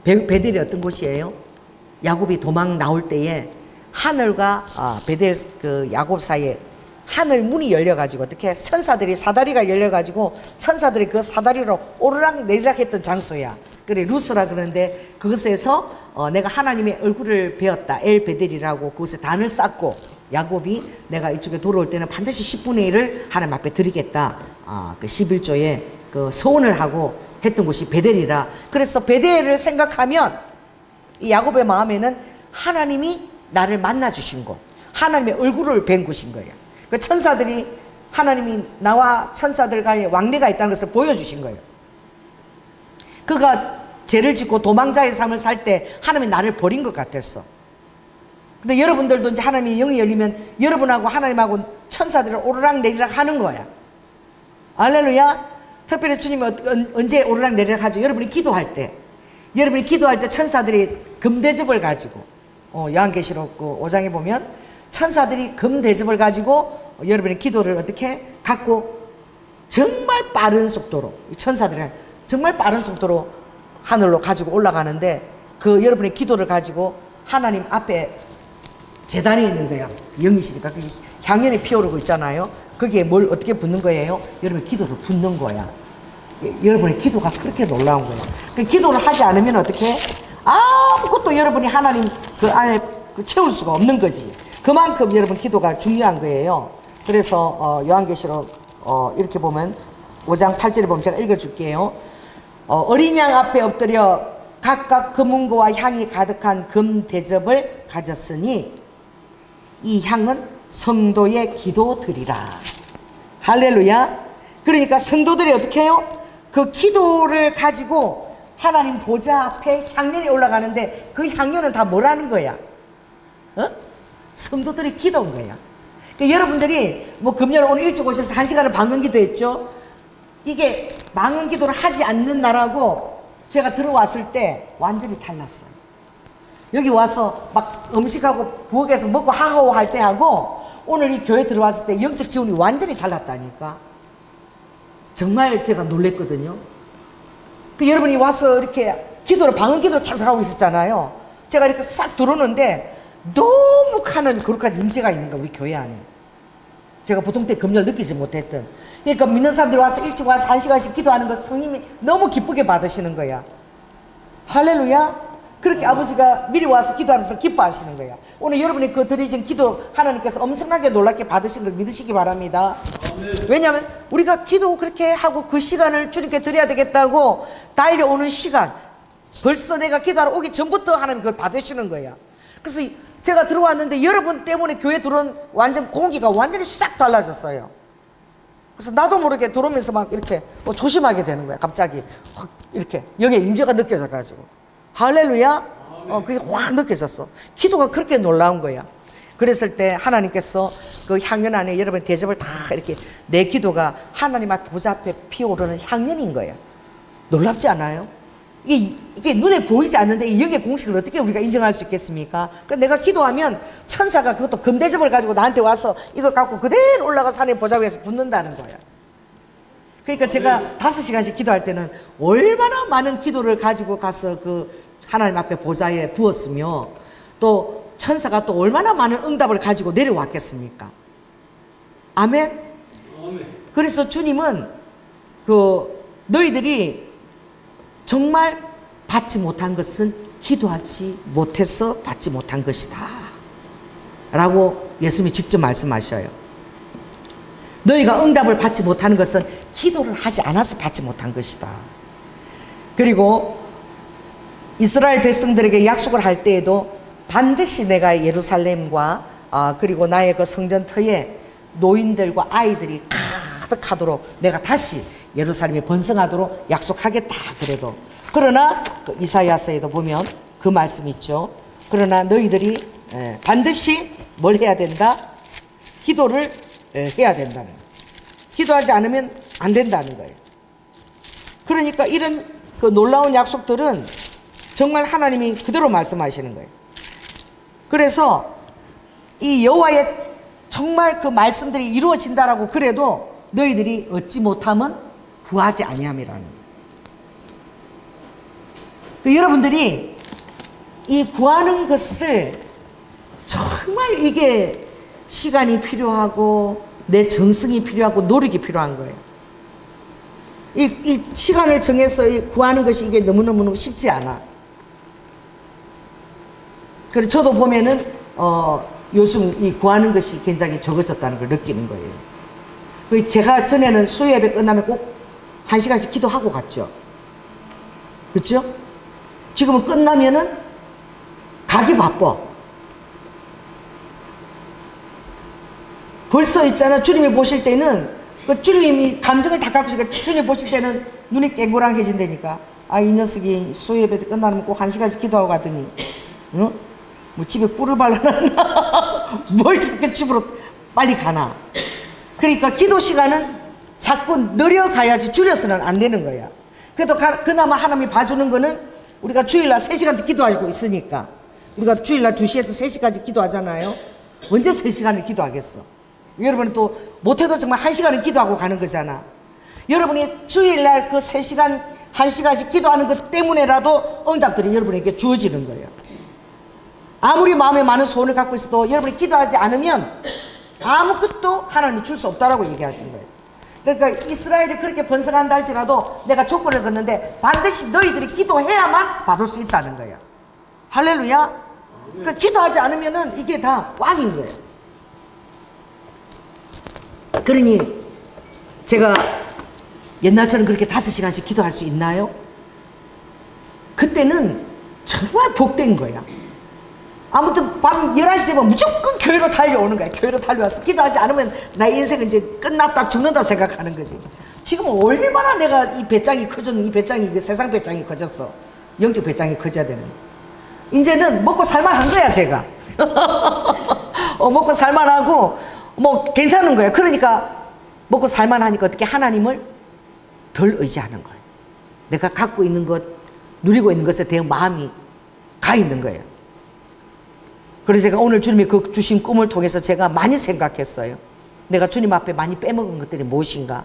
거예요. 베델이 어떤 곳이에요? 야곱이 도망 나올 때에 하늘과 베델 그 야곱 사이에 하늘 문이 열려가지고 어떻게 천사들이 사다리가 열려가지고 천사들이 그 사다리로 오르락 내리락 했던 장소야. 그래 루스라 그러는데 그것에서 내가 하나님의 얼굴을 배웠다. 엘 베델이라고 그곳에 단을 쌓고 야곱이 내가 이쪽에 돌아올 때는 반드시 10분의 1을 하나님 앞에 드리겠다. 그 11조에 그 서원을 하고 했던 곳이 베델이라. 그래서 베델을 생각하면 이 야곱의 마음에는 하나님이 나를 만나 주신 곳, 하나님의 얼굴을 뵌 곳인 거예요. 그 천사들이 하나님이 나와 천사들과의 왕래가 있다는 것을 보여주신 거예요. 그가 죄를 짓고 도망자의 삶을 살 때 하나님이 나를 버린 것 같았어. 근데 여러분들도 이제 하나님의 영이 열리면 여러분하고 하나님하고 천사들을 오르락 내리락 하는 거야. 할렐루야. 특별히 주님이 언제 오르락 내리락 하죠? 여러분이 기도할 때. 여러분이 기도할 때 천사들이 금대접을 가지고 요한계시록 5장에 보면 천사들이 금대접을 가지고 여러분의 기도를 어떻게 갖고 정말 빠른 속도로 천사들이 정말 빠른 속도로 하늘로 가지고 올라가는데 그 여러분의 기도를 가지고 하나님 앞에 제단이 있는 거야. 영이시니까 그게 향연이 피어오르고 있잖아요. 거기에 뭘 어떻게 붓는 거예요? 여러분의 기도를 붓는 거야. 여러분의 기도가 그렇게 놀라운 거예요. 그 기도를 하지 않으면 어떻게? 아무것도 여러분이 하나님 그 안에 채울 수가 없는 거지. 그만큼 여러분 기도가 중요한 거예요. 그래서 요한계시록 이렇게 보면 5장 8절에 보면 제가 읽어줄게요. 어린 양 앞에 엎드려 각각 금은고와 향이 가득한 금 대접을 가졌으니 이 향은 성도의 기도드리라. 할렐루야. 그러니까 성도들이 어떻게 해요? 그 기도를 가지고 하나님 보좌 앞에 향연이 올라가는데 그 향연은 다 뭐라는 거야? 성도들이 기도한 거야. 그러니까 여러분들이 뭐 금요일 오늘 일찍 오셔서 1시간을 방언 기도했죠. 이게 방언 기도를 하지 않는 날하고 제가 들어왔을 때 완전히 달랐어요. 여기 와서 막 음식하고 부엌에서 먹고 하하호 할 때 하고 오늘 이 교회 들어왔을 때 영적 기운이 완전히 달랐다니까. 정말 제가 놀랬거든요. 그 여러분이 와서 이렇게 기도를 방언 기도를 계속 하고 있었잖아요. 제가 이렇게 싹 들어오는데 너무 가는 거룩한 임재가 있는 거야 우리 교회 안에. 제가 보통 때 금요일 느끼지 못했던. 그러니까 믿는 사람들이 와서 일찍 와서 1시간씩 기도하는 거 성님이 너무 기쁘게 받으시는 거야. 할렐루야. 그렇게 아버지가 미리 와서 기도하면서 기뻐하시는 거야. 오늘 여러분이 그 드리신 기도 하나님께서 엄청나게 놀랍게 받으신 걸 믿으시기 바랍니다. 왜냐하면 우리가 기도 그렇게 하고 그 시간을 주님께 드려야 되겠다고 달려오는 시간, 벌써 내가 기도하러 오기 전부터 하나님 그걸 받으시는 거야. 그래서 제가 들어왔는데 여러분 때문에 교회 들어온 완전 공기가 완전히 싹 달라졌어요. 그래서 나도 모르게 들어오면서 막 이렇게 조심하게 되는 거야. 갑자기 확 이렇게 여기에 임재가 느껴져 가지고. 할렐루야. 그게 확 느껴졌어. 기도가 그렇게 놀라운 거야. 그랬을 때 하나님께서 그 향연 안에 여러분 대접을 다 이렇게 내 기도가 하나님 앞 보좌 앞에 피어오르는 향연인 거야. 놀랍지 않아요? 이게 눈에 보이지 않는데 이 영의 공식을 어떻게 우리가 인정할 수 있겠습니까? 그러니까 내가 기도하면 천사가 그것도 금대접을 가지고 나한테 와서 이걸 갖고 그대로 올라가서 하나님 보좌 위에서 붙는다는 거야. 그러니까 제가 5시간씩 기도할 때는 얼마나 많은 기도를 가지고 가서 그 하나님 앞에 보좌에 부었으며 또 천사가 또 얼마나 많은 응답을 가지고 내려왔겠습니까? 아멘? 그래서 주님은 그 너희들이 정말 받지 못한 것은 기도하지 못해서 받지 못한 것이다 라고 예수님이 직접 말씀하셔요. 너희가 응답을 받지 못하는 것은 기도를 하지 않아서 받지 못한 것이다. 그리고 이스라엘 백성들에게 약속을 할 때에도 반드시 내가 예루살렘과 그리고 나의 그 성전터에 노인들과 아이들이 가득하도록 내가 다시 예루살렘에 번성하도록 약속하겠다 그래도. 그러나 그 이사야서에도 보면 그 말씀이 있죠. 그러나 너희들이 반드시 뭘 해야 된다? 기도를 해야 된다는 거예요. 기도하지 않으면 안 된다는 거예요. 그러니까 이런 그 놀라운 약속들은 정말 하나님이 그대로 말씀하시는 거예요. 그래서 이 여호와의 정말 그 말씀들이 이루어진다라고 그래도 너희들이 얻지 못하면 구하지 아니함이라는 거예요. 여러분들이 이 구하는 것을 정말 이게 시간이 필요하고 내 정성이 필요하고 노력이 필요한 거예요. 이 시간을 정해서 구하는 것이 이게 너무너무 쉽지 않아. 그래서 저도 보면은 요즘 이 구하는 것이 굉장히 적어졌다는 걸 느끼는 거예요. 제가 전에는 수요 예배 끝나면 꼭 1시간씩 기도하고 갔죠. 그렇죠? 지금은 끝나면은 가기 바빠. 벌써 있잖아, 주님이 보실 때는 그 주님이 감정을 다 갖고 있으니까 주님이 보실 때는 눈이 깽고랑해진다니까. 아, 이 녀석이 수요 예배 끝나면 꼭 1시간씩 기도하고 가더니 뭐 집에 꿀을 발라놨나? 뭘 저렇게 집으로 빨리 가나? 그러니까 기도 시간은 자꾸 늘려가야지 줄여서는 안 되는 거야. 그래도 그나마 하나님이 봐주는 거는 우리가 주일날 3시간씩 기도하고 있으니까. 우리가 주일날 2시에서 3시까지 기도하잖아요. 언제 3시간을 기도하겠어? 여러분은 또 못해도 정말 1시간은 기도하고 가는 거잖아. 여러분이 주일날 그 3시간, 1시간씩 기도하는 것 때문에라도 응답들이 여러분에게 주어지는 거예요. 아무리 마음에 많은 소원을 갖고 있어도 여러분이 기도하지 않으면 아무것도 하나님이 줄 수 없다라고 얘기하신 거예요. 그러니까 이스라엘이 그렇게 번성한다 할지라도 내가 조건을 걷는데 반드시 너희들이 기도해야만 받을 수 있다는 거예요. 할렐루야. 그러니까 기도하지 않으면은 이게 다 꽝인 거예요. 그러니 제가 옛날처럼 그렇게 5시간씩 기도할 수 있나요? 그때는 정말 복된 거야. 아무튼 밤 11시 되면 무조건 교회로 달려오는 거야. 교회로 달려와서 기도하지 않으면 나의 인생은 이제 끝났다, 죽는다 생각하는 거지. 지금 얼마나 내가 이 배짱이 커졌는, 이 배짱이, 이 세상 배짱이 커졌어. 영적 배짱이 커져야 되는. 이제는 먹고 살만한 거야, 제가. 먹고 살만하고 뭐 괜찮은 거야. 그러니까 먹고 살만하니까 어떻게 하나님을 덜 의지하는 거예요. 내가 갖고 있는 것, 누리고 있는 것에 대한 마음이 가 있는 거예요. 그래서 제가 오늘 주님이 그 주신 꿈을 통해서 제가 많이 생각했어요. 내가 주님 앞에 많이 빼먹은 것들이 무엇인가.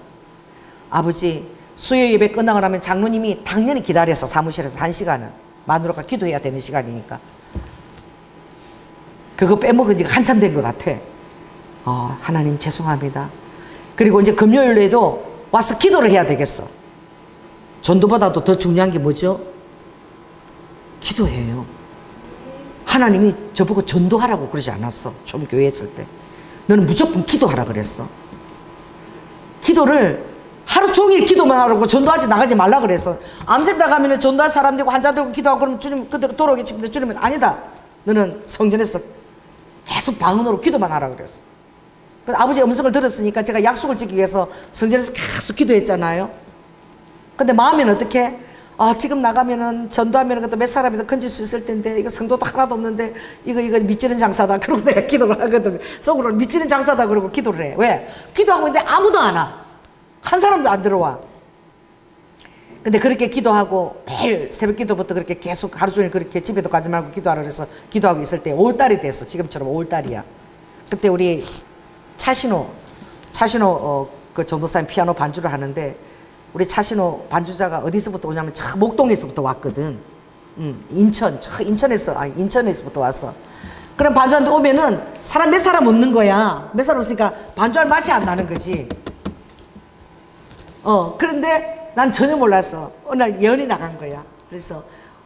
아버지, 수요 예배 끝나고 나면 장로님이 당연히 기다려서 사무실에서 1시간은 마누라가 기도해야 되는 시간이니까 그거 빼먹은 지가 한참 된 것 같아. 하나님 죄송합니다. 그리고 이제 금요일에도 와서 기도를 해야 되겠어. 전도보다도 더 중요한 게 뭐죠? 기도해요. 하나님이 저보고 전도하라고 그러지 않았어. 좀 교회 했을 때. 너는 무조건 기도하라 그랬어. 기도를 하루 종일 기도만 하라고, 전도하지 나가지 말라 그래서. 암생 나가면 전도할 사람 되고 환자 들고 기도하고 그러면 주님 그대로 돌아오겠지. 주님은 아니다. 너는 성전에서 계속 방언으로 기도만 하라 그랬어. 아버지의 음성을 들었으니까 제가 약속을 지키기 위해서 성전에서 계속 기도했잖아요. 근데 마음에는 어떻게? 지금 나가면은 전도하면은 몇 사람이 더 건질 수 있을 텐데, 이거 성도도 하나도 없는데, 이거 밑지는 장사다. 그러고 내가 기도를 하거든. 속으로는 밑지는 장사다. 그러고 기도를 해. 왜? 기도하고 있는데 아무도 안 와. 한 사람도 안 들어와. 근데 그렇게 기도하고 매일 새벽 기도부터 그렇게 계속 하루 종일 그렇게 집에도 가지 말고 기도하라 그래서 기도하고 있을 때 5월달이 됐어. 지금처럼 5월달이야. 그때 우리 차신호 그 전도사님 피아노 반주를 하는데, 우리 차신호 반주자가 어디서부터 오냐면 저 목동에서부터 왔거든. 인천에서부터 왔어. 그럼 반주하는데 오면은 사람 몇 사람 없는 거야. 몇 사람 없으니까 반주할 맛이 안 나는 거지. 그런데 난 전혀 몰랐어. 어느 날 예언이 나간 거야. 그래서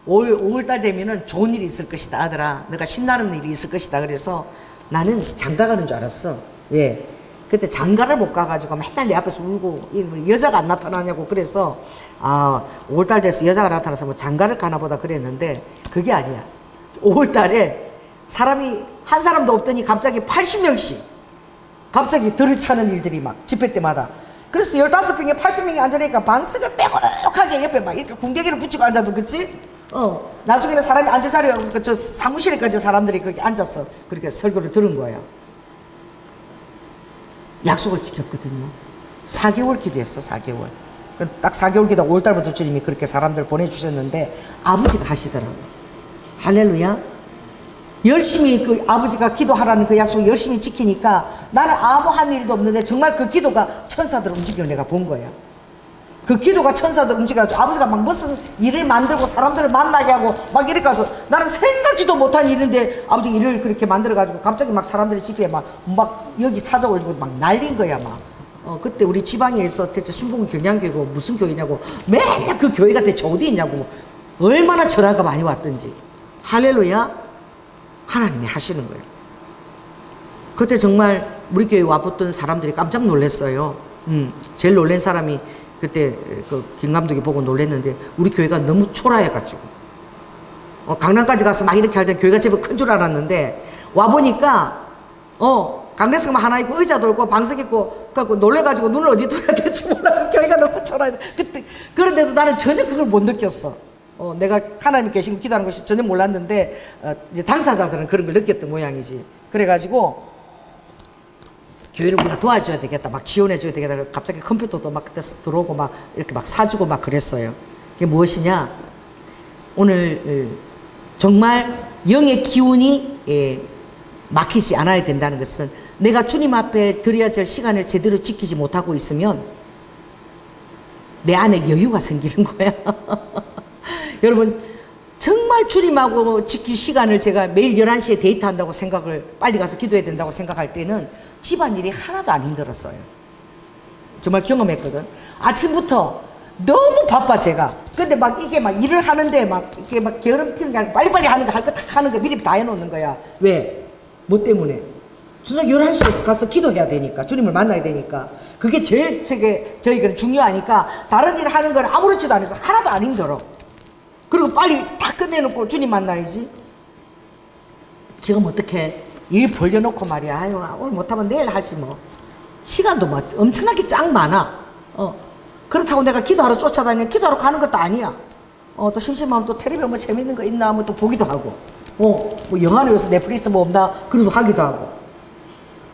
5월달 되면은 좋은 일이 있을 것이다, 아들아. 너가 신나는 일이 있을 것이다. 그래서 나는 장가 가는 줄 알았어. 왜? 그때 장가를 못 가가지고 맨날 내 앞에서 울고, 여자가 안 나타나냐고. 그래서 5월달 돼서 여자가 나타나서 뭐 장가를 가나 보다 그랬는데 그게 아니야. 5월달에 사람이 한 사람도 없더니 갑자기 80명씩 갑자기 들이차는 일들이 막 집회 때마다. 그래서 15명에 80명이 앉으니까 방석을 빼곡하게 옆에 막 이렇게 궁뎅이를 붙이고 앉아도, 그치? 나중에는 사람이 앉을 자리가 없으니까 저 사무실에까지 사람들이 거기 앉아서 그렇게 설교를 들은 거예요. 약속을 지켰거든요. 4개월 기도했어, 4개월. 딱 4개월 기도, 5월달부터 주님이 그렇게 사람들 보내주셨는데 아버지가 하시더라고요. 할렐루야. 열심히 그 아버지가 기도하라는 그 약속을 열심히 지키니까 나는 아무 한 일도 없는데 정말 그 기도가 천사들 움직임을 내가 본 거야. 그 기도가 천사들 움직여가지고 아버지가 막 무슨 일을 만들고 사람들을 만나게 하고 막 이렇게 가서 나는 생각지도 못한 일인데 아버지 일을 그렇게 만들어가지고 갑자기 막 사람들이 집에 막 여기 찾아오고 막 난린 거야 막. 그때 우리 지방에서 대체 순복음 경량교회고 무슨 교회냐고 맨날 그 교회가 대체 어디 있냐고 얼마나 전화가 많이 왔던지. 할렐루야. 하나님이 하시는 거예요. 그때 정말 우리 교회 와봤던 사람들이 깜짝 놀랐어요. 제일 놀란 사람이 그때 그 김 감독이 보고 놀랐는데 우리 교회가 너무 초라해가지고 강남까지 가서 막 이렇게 할 때 교회가 제법 큰 줄 알았는데 와보니까 강대성만 하나 있고 의자도 있고 방석 있고 그래갖고 놀래가지고 눈을 어디 둬야 될지 몰라. 교회가 너무 초라해. 그때 그런데도 나는 전혀 그걸 못 느꼈어. 내가 하나님이 계시고 기도하는 것이 전혀 몰랐는데 이제 당사자들은 그런 걸 느꼈던 모양이지. 그래가지고 교회를 우리가 도와줘야 되겠다, 막 지원해줘야 되겠다. 갑자기 컴퓨터도 막 그때 들어오고 막 이렇게 막 사주고 막 그랬어요. 그게 무엇이냐? 오늘 정말 영의 기운이 막히지 않아야 된다는 것은 내가 주님 앞에 드려야 될 시간을 제대로 지키지 못하고 있으면 내 안에 여유가 생기는 거야. 여러분 정말 주님하고 지킬 시간을 제가 매일 11시에 데이트한다고 생각을 빨리 가서 기도해야 된다고 생각할 때는 집안일이 하나도 안 힘들었어요. 정말 경험했거든. 아침부터 너무 바빠 제가. 근데 막 이게 막 일을 하는데 막 이게 막 게으름 피는 게 아니라 빨리빨리 하는 거 할 거 다 하는 거 미리 다 해놓는 거야. 왜? 뭐 때문에? 저녁 11시에 가서 기도해야 되니까 주님을 만나야 되니까 그게 제일 저희가 중요하니까 다른 일 하는 걸 아무렇지도 않아서 하나도 안 힘들어. 그리고 빨리 다 끝내놓고 주님 만나야지. 지금 어떻게 일 벌려놓고 말이야. 아유 오늘 못하면 내일 하지 뭐. 시간도 뭐 엄청나게 짱 많아. 그렇다고 내가 기도하러 쫓아다니냐 기도하러 가는 것도 아니야. 또 심심하면 또 텔레비전 뭐 재밌는 거 있나 하면 또 보기도 하고 뭐 영화는 요새 넷플릭스 뭐 없나 그래도 하기도 하고.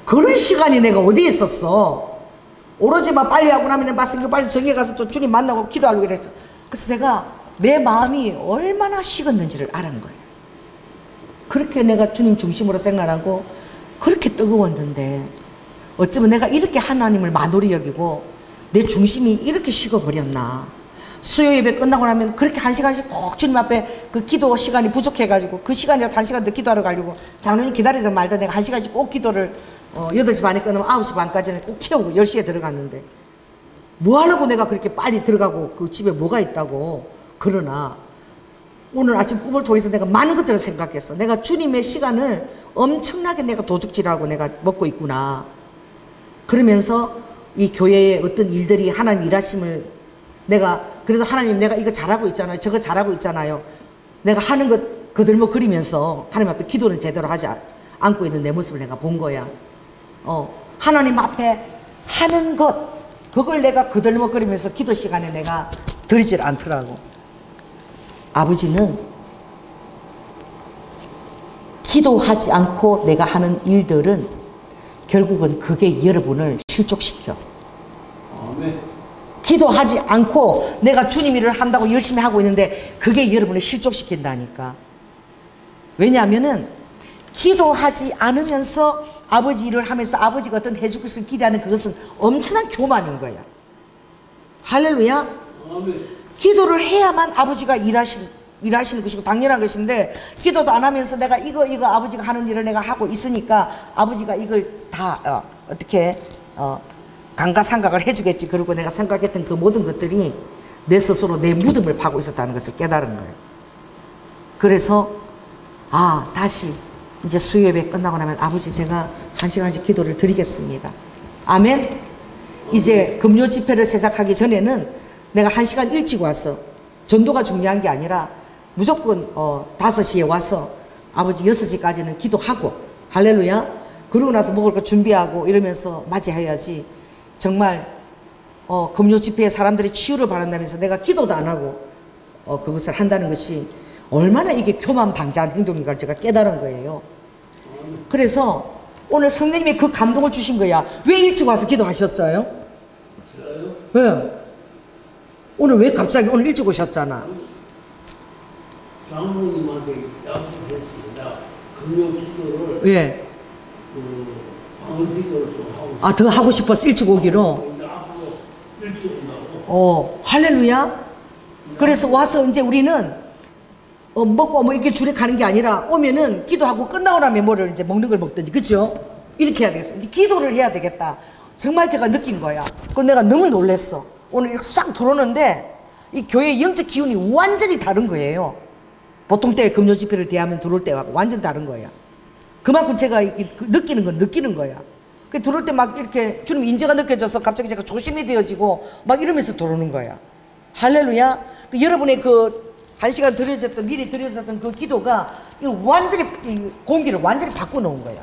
그런 시간이 내가 어디에 있었어. 오로지 막 빨리 하고 나면 말씀 빨리 저기에 가서 또 주님 만나고 기도하려고 그랬어. 그래서 제가 내 마음이 얼마나 식었는지를 알아는 거예요. 그렇게 내가 주님 중심으로 생각하고 그렇게 뜨거웠는데 어쩌면 내가 이렇게 하나님을 만홀히 여기고 내 중심이 이렇게 식어버렸나. 수요 예배 끝나고 나면 그렇게 1시간씩 꼭 주님 앞에 그 기도 시간이 부족해가지고 그 시간이라도 1시간 더 기도하러 가려고 장로님 기다리든 말든 내가 1시간씩 꼭 기도를 8시 반에 끝나면 9시 반까지는 꼭 채우고 10시에 들어갔는데 뭐 하려고 내가 그렇게 빨리 들어가고 그 집에 뭐가 있다고. 그러나 오늘 아침 꿈을 통해서 내가 많은 것들을 생각했어. 내가 주님의 시간을 엄청나게 내가 도둑질하고 내가 먹고 있구나. 그러면서 이 교회의 어떤 일들이 하나님 일하심을 내가 그래도 하나님 내가 이거 잘하고 있잖아요. 저거 잘하고 있잖아요. 내가 하는 것 거들먹거리면서 하나님 앞에 기도를 제대로 하지 않고 있는 내 모습을 내가 본 거야. 하나님 앞에 하는 것 그걸 내가 거들먹거리면서 기도 시간에 내가 드리질 않더라고. 아버지는 기도하지 않고 내가 하는 일들은 결국은 그게 여러분을 실족시켜. 기도하지 않고 내가 주님 일을 한다고 열심히 하고 있는데 그게 여러분을 실족시킨다니까. 왜냐하면은 기도하지 않으면서 아버지 일을 하면서 아버지가 어떤 해줄 것을 기대하는 그것은 엄청난 교만인 거야. 할렐루야. 기도를 해야만 아버지가 일하시는 것이고 당연한 것인데 기도도 안 하면서 내가 이거 아버지가 하는 일을 내가 하고 있으니까 아버지가 이걸 다 어떻게 감가상각을 해주겠지. 그리고 내가 생각했던 그 모든 것들이 내 스스로 내 무덤을 파고 있었다는 것을 깨달은 거예요. 그래서 다시 이제 수요예배 끝나고 나면 아버지 제가 1시간씩 기도를 드리겠습니다. 아멘. 이제 금요 집회를 시작하기 전에는 내가 1시간 일찍 와서 전도가 중요한 게 아니라 무조건 5시에 와서 아버지 6시까지는 기도하고 할렐루야. 그러고 나서 먹을 거 준비하고 이러면서 맞이해야지. 정말 금요 집회에 사람들이 치유를 바란다면서 내가 기도도 안 하고 그것을 한다는 것이 얼마나 이게 교만방자한 행동인가를 제가 깨달은 거예요. 그래서 오늘 성령님이 그 감동을 주신 거야. 왜 일찍 와서 기도하셨어요? 왜? 오늘 왜 갑자기 오늘 일찍 오셨잖아. 장로님한테 약속했습니다. 금요 기도를 예. 방을 기도를 좀 하고 더 하고 싶어서 일찍 오기로. 앞으로 일찍 온다고. 할렐루야. 그래서 와서 이제 우리는 먹고 뭐 이렇게 줄에 가는 게 아니라 오면은 기도하고 끝나고 나면 뭐를 이제 먹는 걸 먹든지, 그죠? 이렇게 해야 되겠어. 이제 기도를 해야 되겠다. 정말 제가 느낀 거야. 그건 내가 너무 놀랬어. 오늘 이렇게 싹 들어오는데 이 교회의 영적 기운이 완전히 다른 거예요. 보통 때 금요 집회를 대하면 들어올 때와 완전 다른 거야. 그만큼 제가 느끼는 건 느끼는 거야. 그 들어올 때 막 이렇게 주님 인재가 느껴져서 갑자기 제가 조심이 되어지고 막 이러면서 들어오는 거야. 할렐루야. 여러분의 그 1시간 드려졌던, 미리 드려졌던 그 기도가 완전히 이 공기를 완전히 바꿔놓은 거야.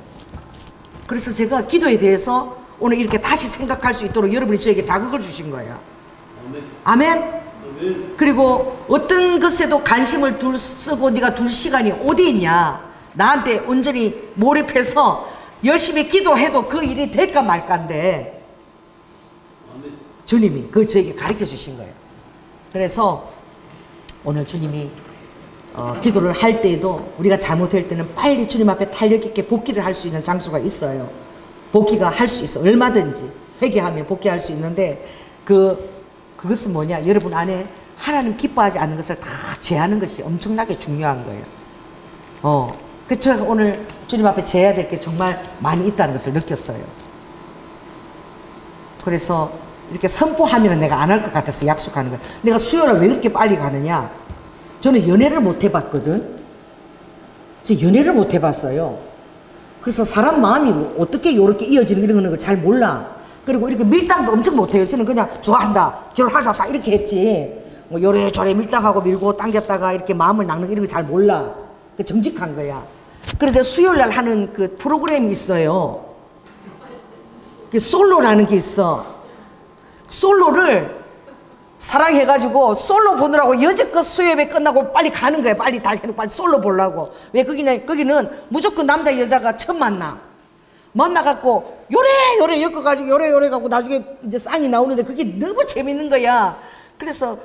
그래서 제가 기도에 대해서 오늘 이렇게 다시 생각할 수 있도록 여러분이 저에게 자극을 주신 거야. 아멘. 그리고 어떤 것에도 관심을 쓰고 네가 둘 시간이 어디 있냐. 나한테 온전히 몰입해서 열심히 기도해도 그 일이 될까 말까인데 주님이 그걸 저에게 가르쳐 주신 거예요. 그래서 오늘 주님이 기도를 할 때에도 우리가 잘못할 때는 빨리 주님 앞에 탄력 있게 복귀를 할 수 있는 장소가 있어요. 복귀가 할 수 있어. 얼마든지 회개하면 복귀할 수 있는데 그것은 뭐냐? 여러분 안에 하나님 기뻐하지 않는 것을 다 제하는 것이 엄청나게 중요한 거예요. 그 제가 오늘 주님 앞에 제해야 될 게 정말 많이 있다는 것을 느꼈어요. 그래서 이렇게 선포하면 내가 안 할 것 같아서 약속하는 거예요. 내가 수요일에 왜 그렇게 빨리 가느냐? 저는 연애를 못 해봤거든. 저 연애를 못 해봤어요. 그래서 사람 마음이 어떻게 이렇게 이어지는 이런 걸 잘 몰라. 그리고 이렇게 밀당도 엄청 못해요. 저는 그냥 좋아한다, 결혼하자, 다 이렇게 했지. 뭐 요래저래 밀당하고 밀고 당겼다가 이렇게 마음을 낚는 이런 거 잘 몰라. 그 정직한 거야. 그런데 수요일 날 하는 그 프로그램이 있어요. 그 솔로라는 게 있어. 솔로를 사랑해가지고 솔로 보느라고 여지껏 수요예배 끝나고 빨리 가는 거야. 빨리 다 해놓고 빨리 솔로 보려고. 왜 거기냐? 거기는 무조건 남자 여자가 처음 만나갖고 요래 엮어가지고 요래 갖고 나중에 이제 쌍이 나오는데 그게 너무 재밌는 거야. 그래서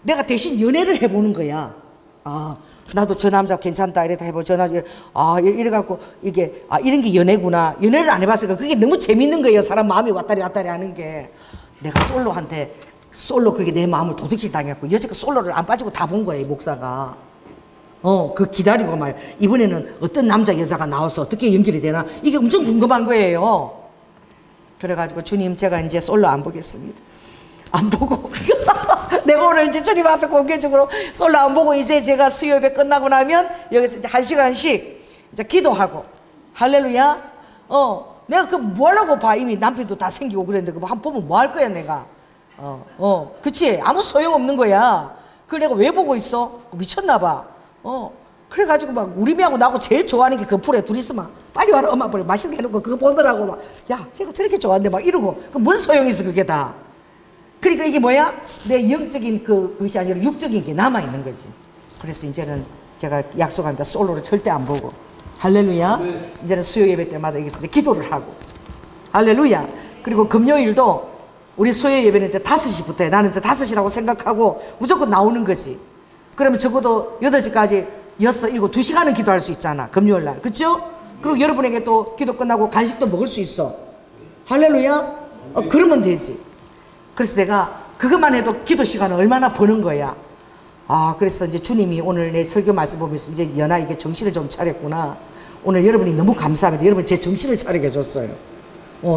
내가 대신 연애를 해보는 거야. 나도 저 남자 괜찮다 이래 해보고 저 남자 이래갖고 이게 이런 게 연애구나. 연애를 안 해봤으니까 그게 너무 재밌는 거예요. 사람 마음이 왔다리 갔다리 하는 게. 내가 솔로 그게 내 마음을 도둑질 당했고 여지껏 솔로를 안 빠지고 다 본 거예요. 목사가 그 기다리고 말 이번에는 어떤 남자 여자가 나와서 어떻게 연결이 되나 이게 엄청 궁금한 거예요. 그래가지고 주님 제가 이제 솔로 안 보겠습니다. 안 보고 내가 오늘 이제 주님 앞에 공개적으로 솔로 안 보고 이제 제가 수요예배 끝나고 나면 여기서 이제 1시간씩 이제 기도하고 할렐루야. 내가 그 뭐 하려고 봐. 이미 남편도 다 생기고 그랬는데 그거 한번 보면 뭐 할 거야 내가. 그치? 아무 소용없는 거야. 그걸 내가 왜 보고 있어? 미쳤나 봐. 그래가지고 막 우리 배하고 나하고 제일 좋아하는 게 그 프로에 둘이서 막 빨리 와라 엄마 빨리 맛있는 게 해놓고 그거 보더라고. 막 야 제가 저렇게 좋아하는데 막 이러고 그 뭔 소용이 있어 그게 다. 그러니까 이게 뭐야? 내 영적인 그것이 아니라 육적인 게 남아있는 거지. 그래서 이제는 제가 약속합니다. 솔로를 절대 안 보고. 할렐루야. 네. 이제는 수요 예배 때마다 여기서 이제 기도를 하고. 할렐루야. 그리고 금요일도 우리 수요 예배는 이제 5시부터 해. 나는 이제 5시라고 생각하고 무조건 나오는 거지. 그러면 적어도 8시까지 6, 7, 2시간은 기도할 수 있잖아. 금요일 날. 그쵸? 그리고 여러분에게 또 기도 끝나고 간식도 먹을 수 있어. 할렐루야. 그러면 되지. 그래서 내가 그것만 해도 기도 시간을 얼마나 버는 거야. 그래서 이제 주님이 오늘 내 설교 말씀 보면서 이제 연아 이게 정신을 좀 차렸구나. 오늘 여러분이 너무 감사합니다. 여러분 제 정신을 차리게 해줬어요.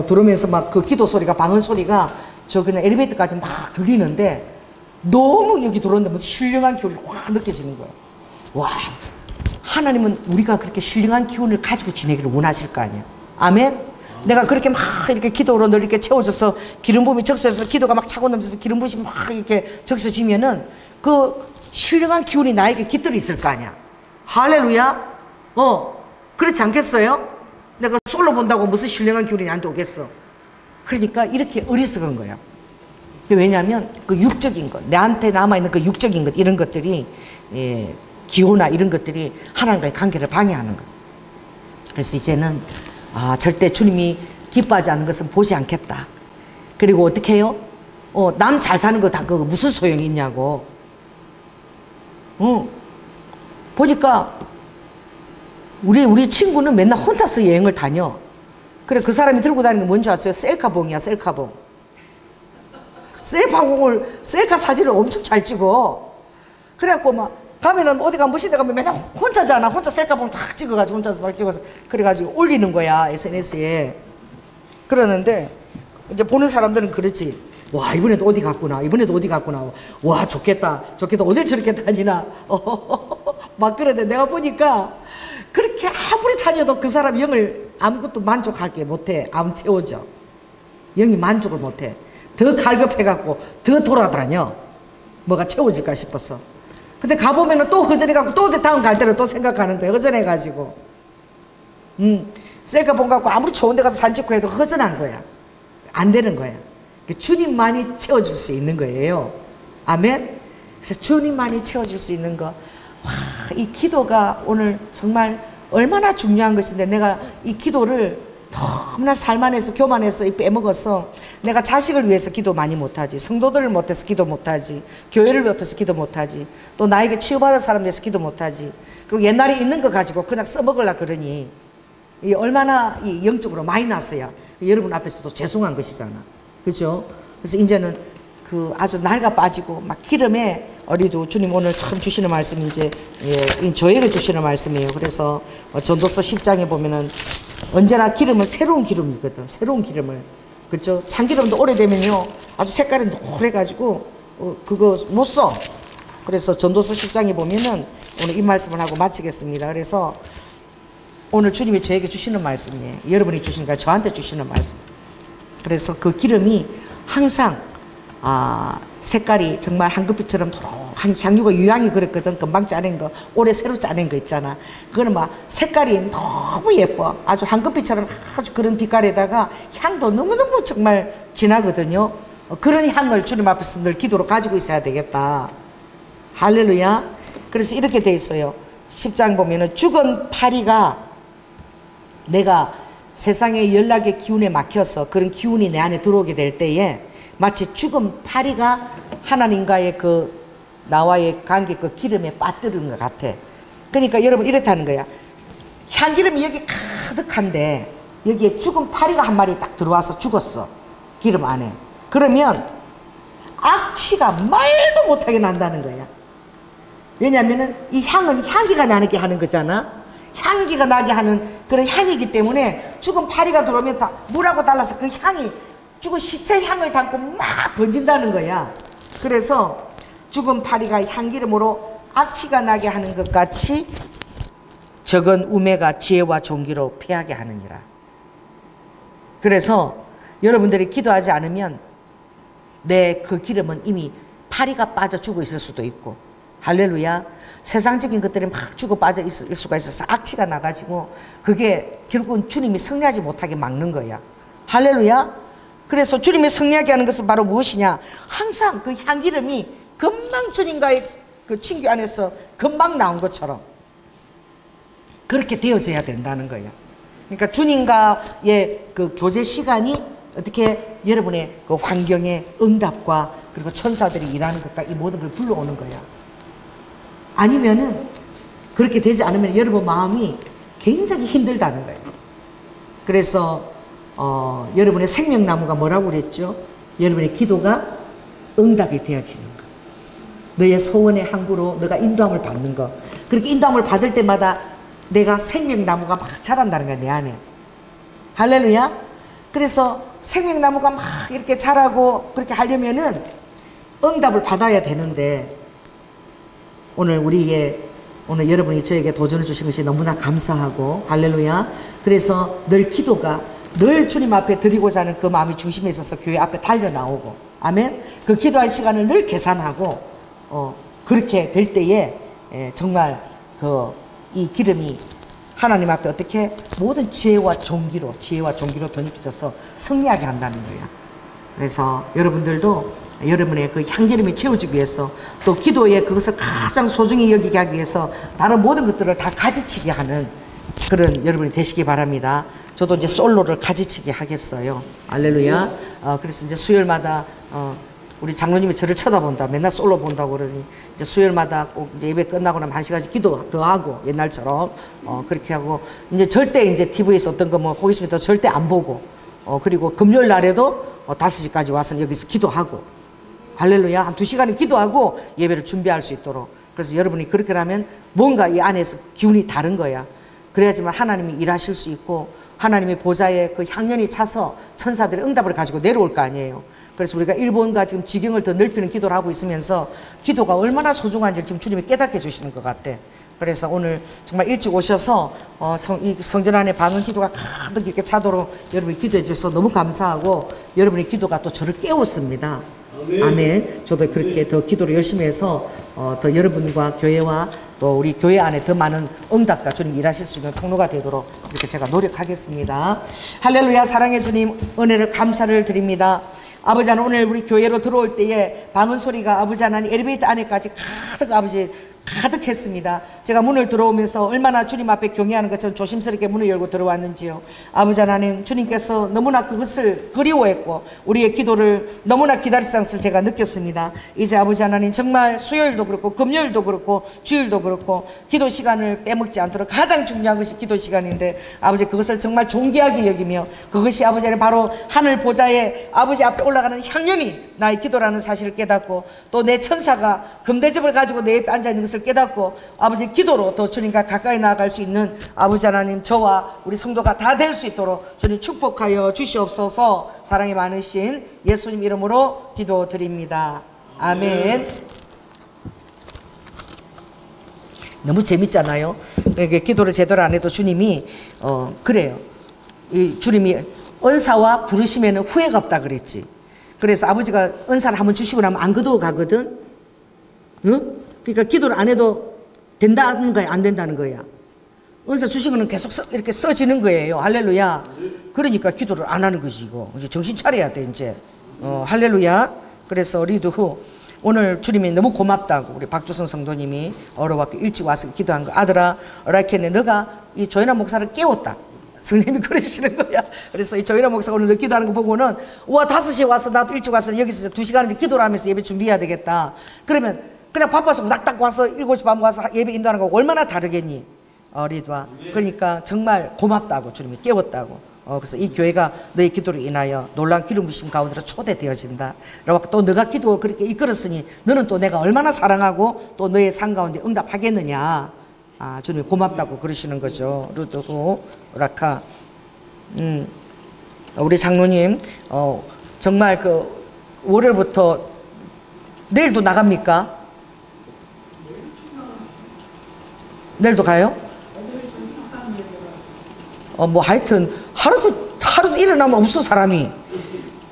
들으면서 막 그 기도 소리가 방언 소리가 저 그냥 엘리베이터까지 막 들리는데 너무 여기 들어오는데 뭐 신령한 기운이 확 느껴지는 거예요. 와, 하나님은 우리가 그렇게 신령한 기운을 가지고 지내기를 원하실 거 아니야. 아멘. 내가 그렇게 막 이렇게 기도로 늘 이렇게 채워져서 기름 부음이 적셔서 기도가 막 차고 넘쳐서 기름 부음이 막 이렇게 적셔지면은 그 신령한 기운이 나에게 깃들어 있을 거 아니야. 할렐루야. 그렇지 않겠어요? 내가 솔로 본다고 무슨 신령한 기운이 나한테 오겠어. 그러니까 이렇게 어리석은 거야. 왜냐하면 그 육적인 것, 나한테 남아있는 그 육적인 것, 이런 것들이 기호나 이런 것들이 하나님과의 관계를 방해하는 거야. 그래서 이제는 절대 주님이 기뻐하지 않는 것은 보지 않겠다. 그리고 어떻게 해요? 남 잘 사는 거 다 그거 무슨 소용이 있냐고. 보니까 우리 친구는 맨날 혼자서 여행을 다녀. 그래 그 사람이 들고 다니는 게 뭔지 아세요? 셀카봉이야. 셀카봉. 셀카 사진을 엄청 잘 찍어. 그래갖고 막 가면은 어디 가면 무시대 가면 맨날 혼자잖아. 혼자 셀카봉 딱 찍어가지고 혼자서 막 찍어서 그래가지고 올리는 거야 SNS에. 그러는데 이제 보는 사람들은 그렇지. 와 이번에도 어디 갔구나. 이번에도 어디 갔구나. 와 좋겠다. 어딜 저렇게 다니나. 막 그러는데 내가 보니까 그렇게 아무리 다녀도 그 사람 영을 아무것도 만족하게 못해. 안 채워져. 영이 만족을 못해. 더 갈급해갖고 더 돌아다녀. 뭐가 채워질까 싶었어. 근데 가보면은 또 허전해갖고 또 다음 갈 때는 또 생각하는 거야. 허전해가지고. 셀카봉 갖고 아무리 좋은 데 가서 사진 찍고 해도 허전한 거야. 안 되는 거야. 주님만이 채워줄 수 있는 거예요. 아멘? 그래서 주님만이 채워줄 수 있는 거. 와, 이 기도가 오늘 정말 얼마나 중요한 것인데 내가 이 기도를 너무나 살만해서 교만해서 빼먹어서 내가 자식을 위해서 기도 많이 못하지. 성도들을 못해서 기도 못하지. 교회를 못해서 기도 못하지. 또 나에게 치유받은 사람 위해서 기도 못하지. 그리고 옛날에 있는 거 가지고 그냥 써먹으려 그러니 이 얼마나 이 영적으로 마이너스야. 여러분 앞에서도 죄송한 것이잖아. 그죠? 그래서 이제는 그 아주 낡아 빠지고 막 기름에 어리도 주님 오늘 처음 주시는 말씀이 이제 저에게 주시는 말씀이에요. 그래서 전도서 10장에 보면은 언제나 기름은 새로운 기름이거든. 새로운 기름을. 그죠? 참기름도 오래되면요 아주 색깔이 노래가지고 그거 못 써. 그래서 전도서 10장에 보면은 오늘 이 말씀을 하고 마치겠습니다. 그래서 오늘 주님이 저에게 주시는 말씀이에요. 여러분이 주시는 거야. 저한테 주시는 말씀. 그래서 그 기름이 항상 색깔이 정말 황금빛처럼 도록한 향유가 유향이 그랬거든. 금방 짜낸 거, 올해 새로 짜낸 거 있잖아. 그거는 막 색깔이 너무 예뻐. 아주 황금빛처럼 아주 그런 빛깔에다가 향도 너무너무 정말 진하거든요. 그런 향을 주님 앞에서 늘 기도로 가지고 있어야 되겠다. 할렐루야. 그래서 이렇게 돼 있어요. 10장 보면은 죽은 파리가 내가 세상의 연락의 기운에 막혀서 그런 기운이 내 안에 들어오게 될 때에 마치 죽은 파리가 하나님과의 그 나와의 관계 그 기름에 빠뜨린 것 같아. 그러니까 여러분 이렇다는 거야. 향기름이 여기 가득한데 여기에 죽은 파리가 한 마리 딱 들어와서 죽었어. 기름 안에. 그러면 악취가 말도 못하게 난다는 거야. 왜냐하면은 이 향은 향기가 나게 하는 거잖아. 향기가 나게 하는 그런 향이기 때문에 죽은 파리가 들어오면 다 물하고 달라서 그 향이 죽은 시체 향을 담고 막 번진다는 거야. 그래서 죽은 파리가 향기름으로 악취가 나게 하는 것 같이 적은 우매가 지혜와 존귀로 패하게 하느니라. 그래서 여러분들이 기도하지 않으면 내 그 기름은 이미 파리가 빠져 죽어 있을 수도 있고, 할렐루야. 세상적인 것들이 막 죽어 빠져 있을 수가 있어서 악취가 나가지고 그게 결국은 주님이 승리하지 못하게 막는 거야. 할렐루야. 그래서 주님이 승리하게 하는 것은 바로 무엇이냐? 항상 그 향기름이 금방 주님과의 그 친교 안에서 금방 나온 것처럼 그렇게 되어져야 된다는 거예요. 그러니까 주님과의 그 교제 시간이 어떻게 여러분의 그 환경의 응답과 그리고 천사들이 일하는 것과 이 모든 걸 불러오는 거야. 아니면은 그렇게 되지 않으면 여러분 마음이 굉장히 힘들다는 거예요. 그래서 여러분의 생명나무가 뭐라고 그랬죠? 여러분의 기도가 응답이 되어지는 거. 너의 소원의 항구로 너가 인도함을 받는 거. 그렇게 인도함을 받을 때마다 내가 생명나무가 막 자란다는 거야, 내 안에. 할렐루야. 그래서 생명나무가 막 이렇게 자라고 그렇게 하려면은 응답을 받아야 되는데 오늘 여러분이 저에게 도전을 주신 것이 너무나 감사하고, 할렐루야. 그래서 늘 기도가 늘 주님 앞에 드리고자 하는 그 마음이 중심에 있어서 교회 앞에 달려나오고, 아멘. 그 기도할 시간을 늘 계산하고 그렇게 될 때에 정말 이 기름이 하나님 앞에 어떻게 모든 지혜와 존귀로 던져서 승리하게 한다는 거야. 그래서 여러분들도 여러분의 그 향기름이 채워지기 위해서 또 기도에 그것을 가장 소중히 여기게 하기 위해서 다른 모든 것들을 다 가지치게 하는 그런 여러분이 되시기 바랍니다. 저도 이제 솔로를 가지치게 하겠어요. 할렐루야. 그래서 이제 수요일마다 우리 장로님이 저를 쳐다본다. 맨날 솔로 본다고 그러니 이제 수요일마다 꼭 이제 예배 끝나고 나면 1시간씩 기도 더 하고 옛날처럼 그렇게 하고 이제 절대 이제 TV에서 어떤 거 뭐 호기심이 더 절대 안 보고 그리고 금요일 날에도 5시까지 와서 여기서 기도하고 할렐루야. 한 2시간은 기도하고 예배를 준비할 수 있도록. 그래서 여러분이 그렇게 하면 뭔가 이 안에서 기운이 다른 거야. 그래야지만 하나님이 일하실 수 있고 하나님의 보좌에 그 향연이 차서 천사들의 응답을 가지고 내려올 거 아니에요. 그래서 우리가 일본과 지금 지경을 더 넓히는 기도를 하고 있으면서 기도가 얼마나 소중한지 지금 주님이 깨닫게 해주시는 것 같아. 그래서 오늘 정말 일찍 오셔서 이 성전 안에 방언 기도가 가득 이렇게 차도록 여러분이 기도해 주셔서 너무 감사하고 여러분의 기도가 또 저를 깨웠습니다. 아멘. 저도 그렇게 더 기도를 열심히 해서 더 여러분과 교회와 또 우리 교회 안에 더 많은 응답과 주님 일하실 수 있는 통로가 되도록 이렇게 제가 노력하겠습니다. 할렐루야. 사랑의 주님 은혜를 감사를 드립니다. 아버지 하나님 오늘 우리 교회로 들어올 때에 방언 소리가 아버지 하나님 엘리베이터 안에까지 가득 아버지 가득했습니다. 제가 문을 들어오면서 얼마나 주님 앞에 경외하는 것처럼 조심스럽게 문을 열고 들어왔는지요. 아버지 하나님 주님께서 너무나 그것을 그리워했고 우리의 기도를 너무나 기다리시다는 것을 제가 느꼈습니다. 이제 아버지 하나님 정말 수요일도 그렇고 금요일도 그렇고 주일도 그렇고 기도 시간을 빼먹지 않도록 가장 중요한 것이 기도 시간인데 아버지 그것을 정말 존귀하게 여기며 그것이 아버지 하나님 바로 하늘 보좌에 아버지 앞에 올라가는 향연이 나의 기도라는 사실을 깨닫고 또 내 천사가 금대접을 가지고 내 옆에 앉아있는 것을 깨닫고 아버지 기도로 더 주님과 가까이 나아갈 수 있는 아버지 하나님 저와 우리 성도가 다 될 수 있도록 주님 축복하여 주시옵소서. 사랑이 많으신 예수님 이름으로 기도드립니다. 아멘. 너무 재밌잖아요. 이게 기도를 제대로 안 해도 주님이 그래요. 이 주님이 은사와 부르심에는 후회가 없다 그랬지. 그래서 아버지가 은사를 한번 주시고 나면 안 거두어 가거든. 응? 그러니까 기도를 안 해도 된다는 거야, 안 된다는 거야. 은사 주시고는 계속 이렇게 써지는 거예요. 할렐루야. 그러니까 기도를 안 하는 것이 이거. 이제 정신 차려야 돼 이제. 할렐루야. 그래서 리드후 오늘 주님이 너무 고맙다고 우리 박주선 성도님이 어려웠고 일찍 와서 기도한 거. 아들아, 라이켄네 너가 이 조연아 목사를 깨웠다. 성님이 그러시는 거야. 그래서 이 조연아 목사가 오늘 기도하는 거 보고는 와 5시에 와서 나도 일찍 와서 여기서 2시간 기도를 하면서 예배 준비해야 되겠다. 그러면 그냥 바빠서 딱 와서 7시 반 와서 예배 인도하는 거 얼마나 다르겠니? 리드와. 그러니까 정말 고맙다고 주님이 깨웠다고. 그래서 이 교회가 너의 기도를 인하여 놀라운 기름 부심 가운데로 초대되어진다. 그리고 또 너가 기도 그렇게 이끌었으니 너는 또 내가 얼마나 사랑하고 또 너의 삶 가운데 응답하겠느냐. 주님이 고맙다고 그러시는 거죠. 루드고 라카. 우리 장로님 정말 그 월요일부터 내일도 나갑니까? 내일도 가요? 뭐 하여튼 하루도 일어나면 없어 사람이.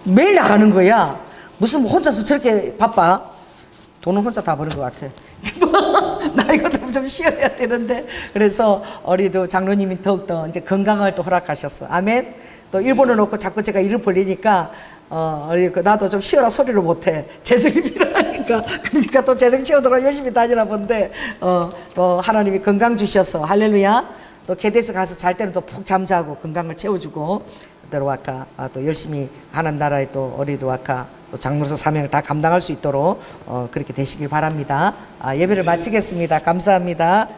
매일 나가는 거야. 무슨 뭐 혼자서 저렇게 바빠? 돈은 혼자 다 버는 것 같아. 나 이것도 좀 쉬어야 되는데. 그래서 우리도 장로님이 더욱더 이제 건강을 또 허락하셨어. 아멘. 또 일본을 놓고 자꾸 제가 일을 벌리니까 나도 좀 쉬어라 소리를 못해. 재정이 필요하니까. 그러니까 또 재정 채우도록 열심히 다니나 본데 또 하나님이 건강 주셔서 할렐루야. 또 케데스 가서 잘 때는 또 푹 잠자고 건강을 채워주고 또 아까 또 열심히 하나님 나라에 또 우리도 아까 또 장로서 사명을 다 감당할 수 있도록 그렇게 되시길 바랍니다. 예배를 마치겠습니다. 감사합니다.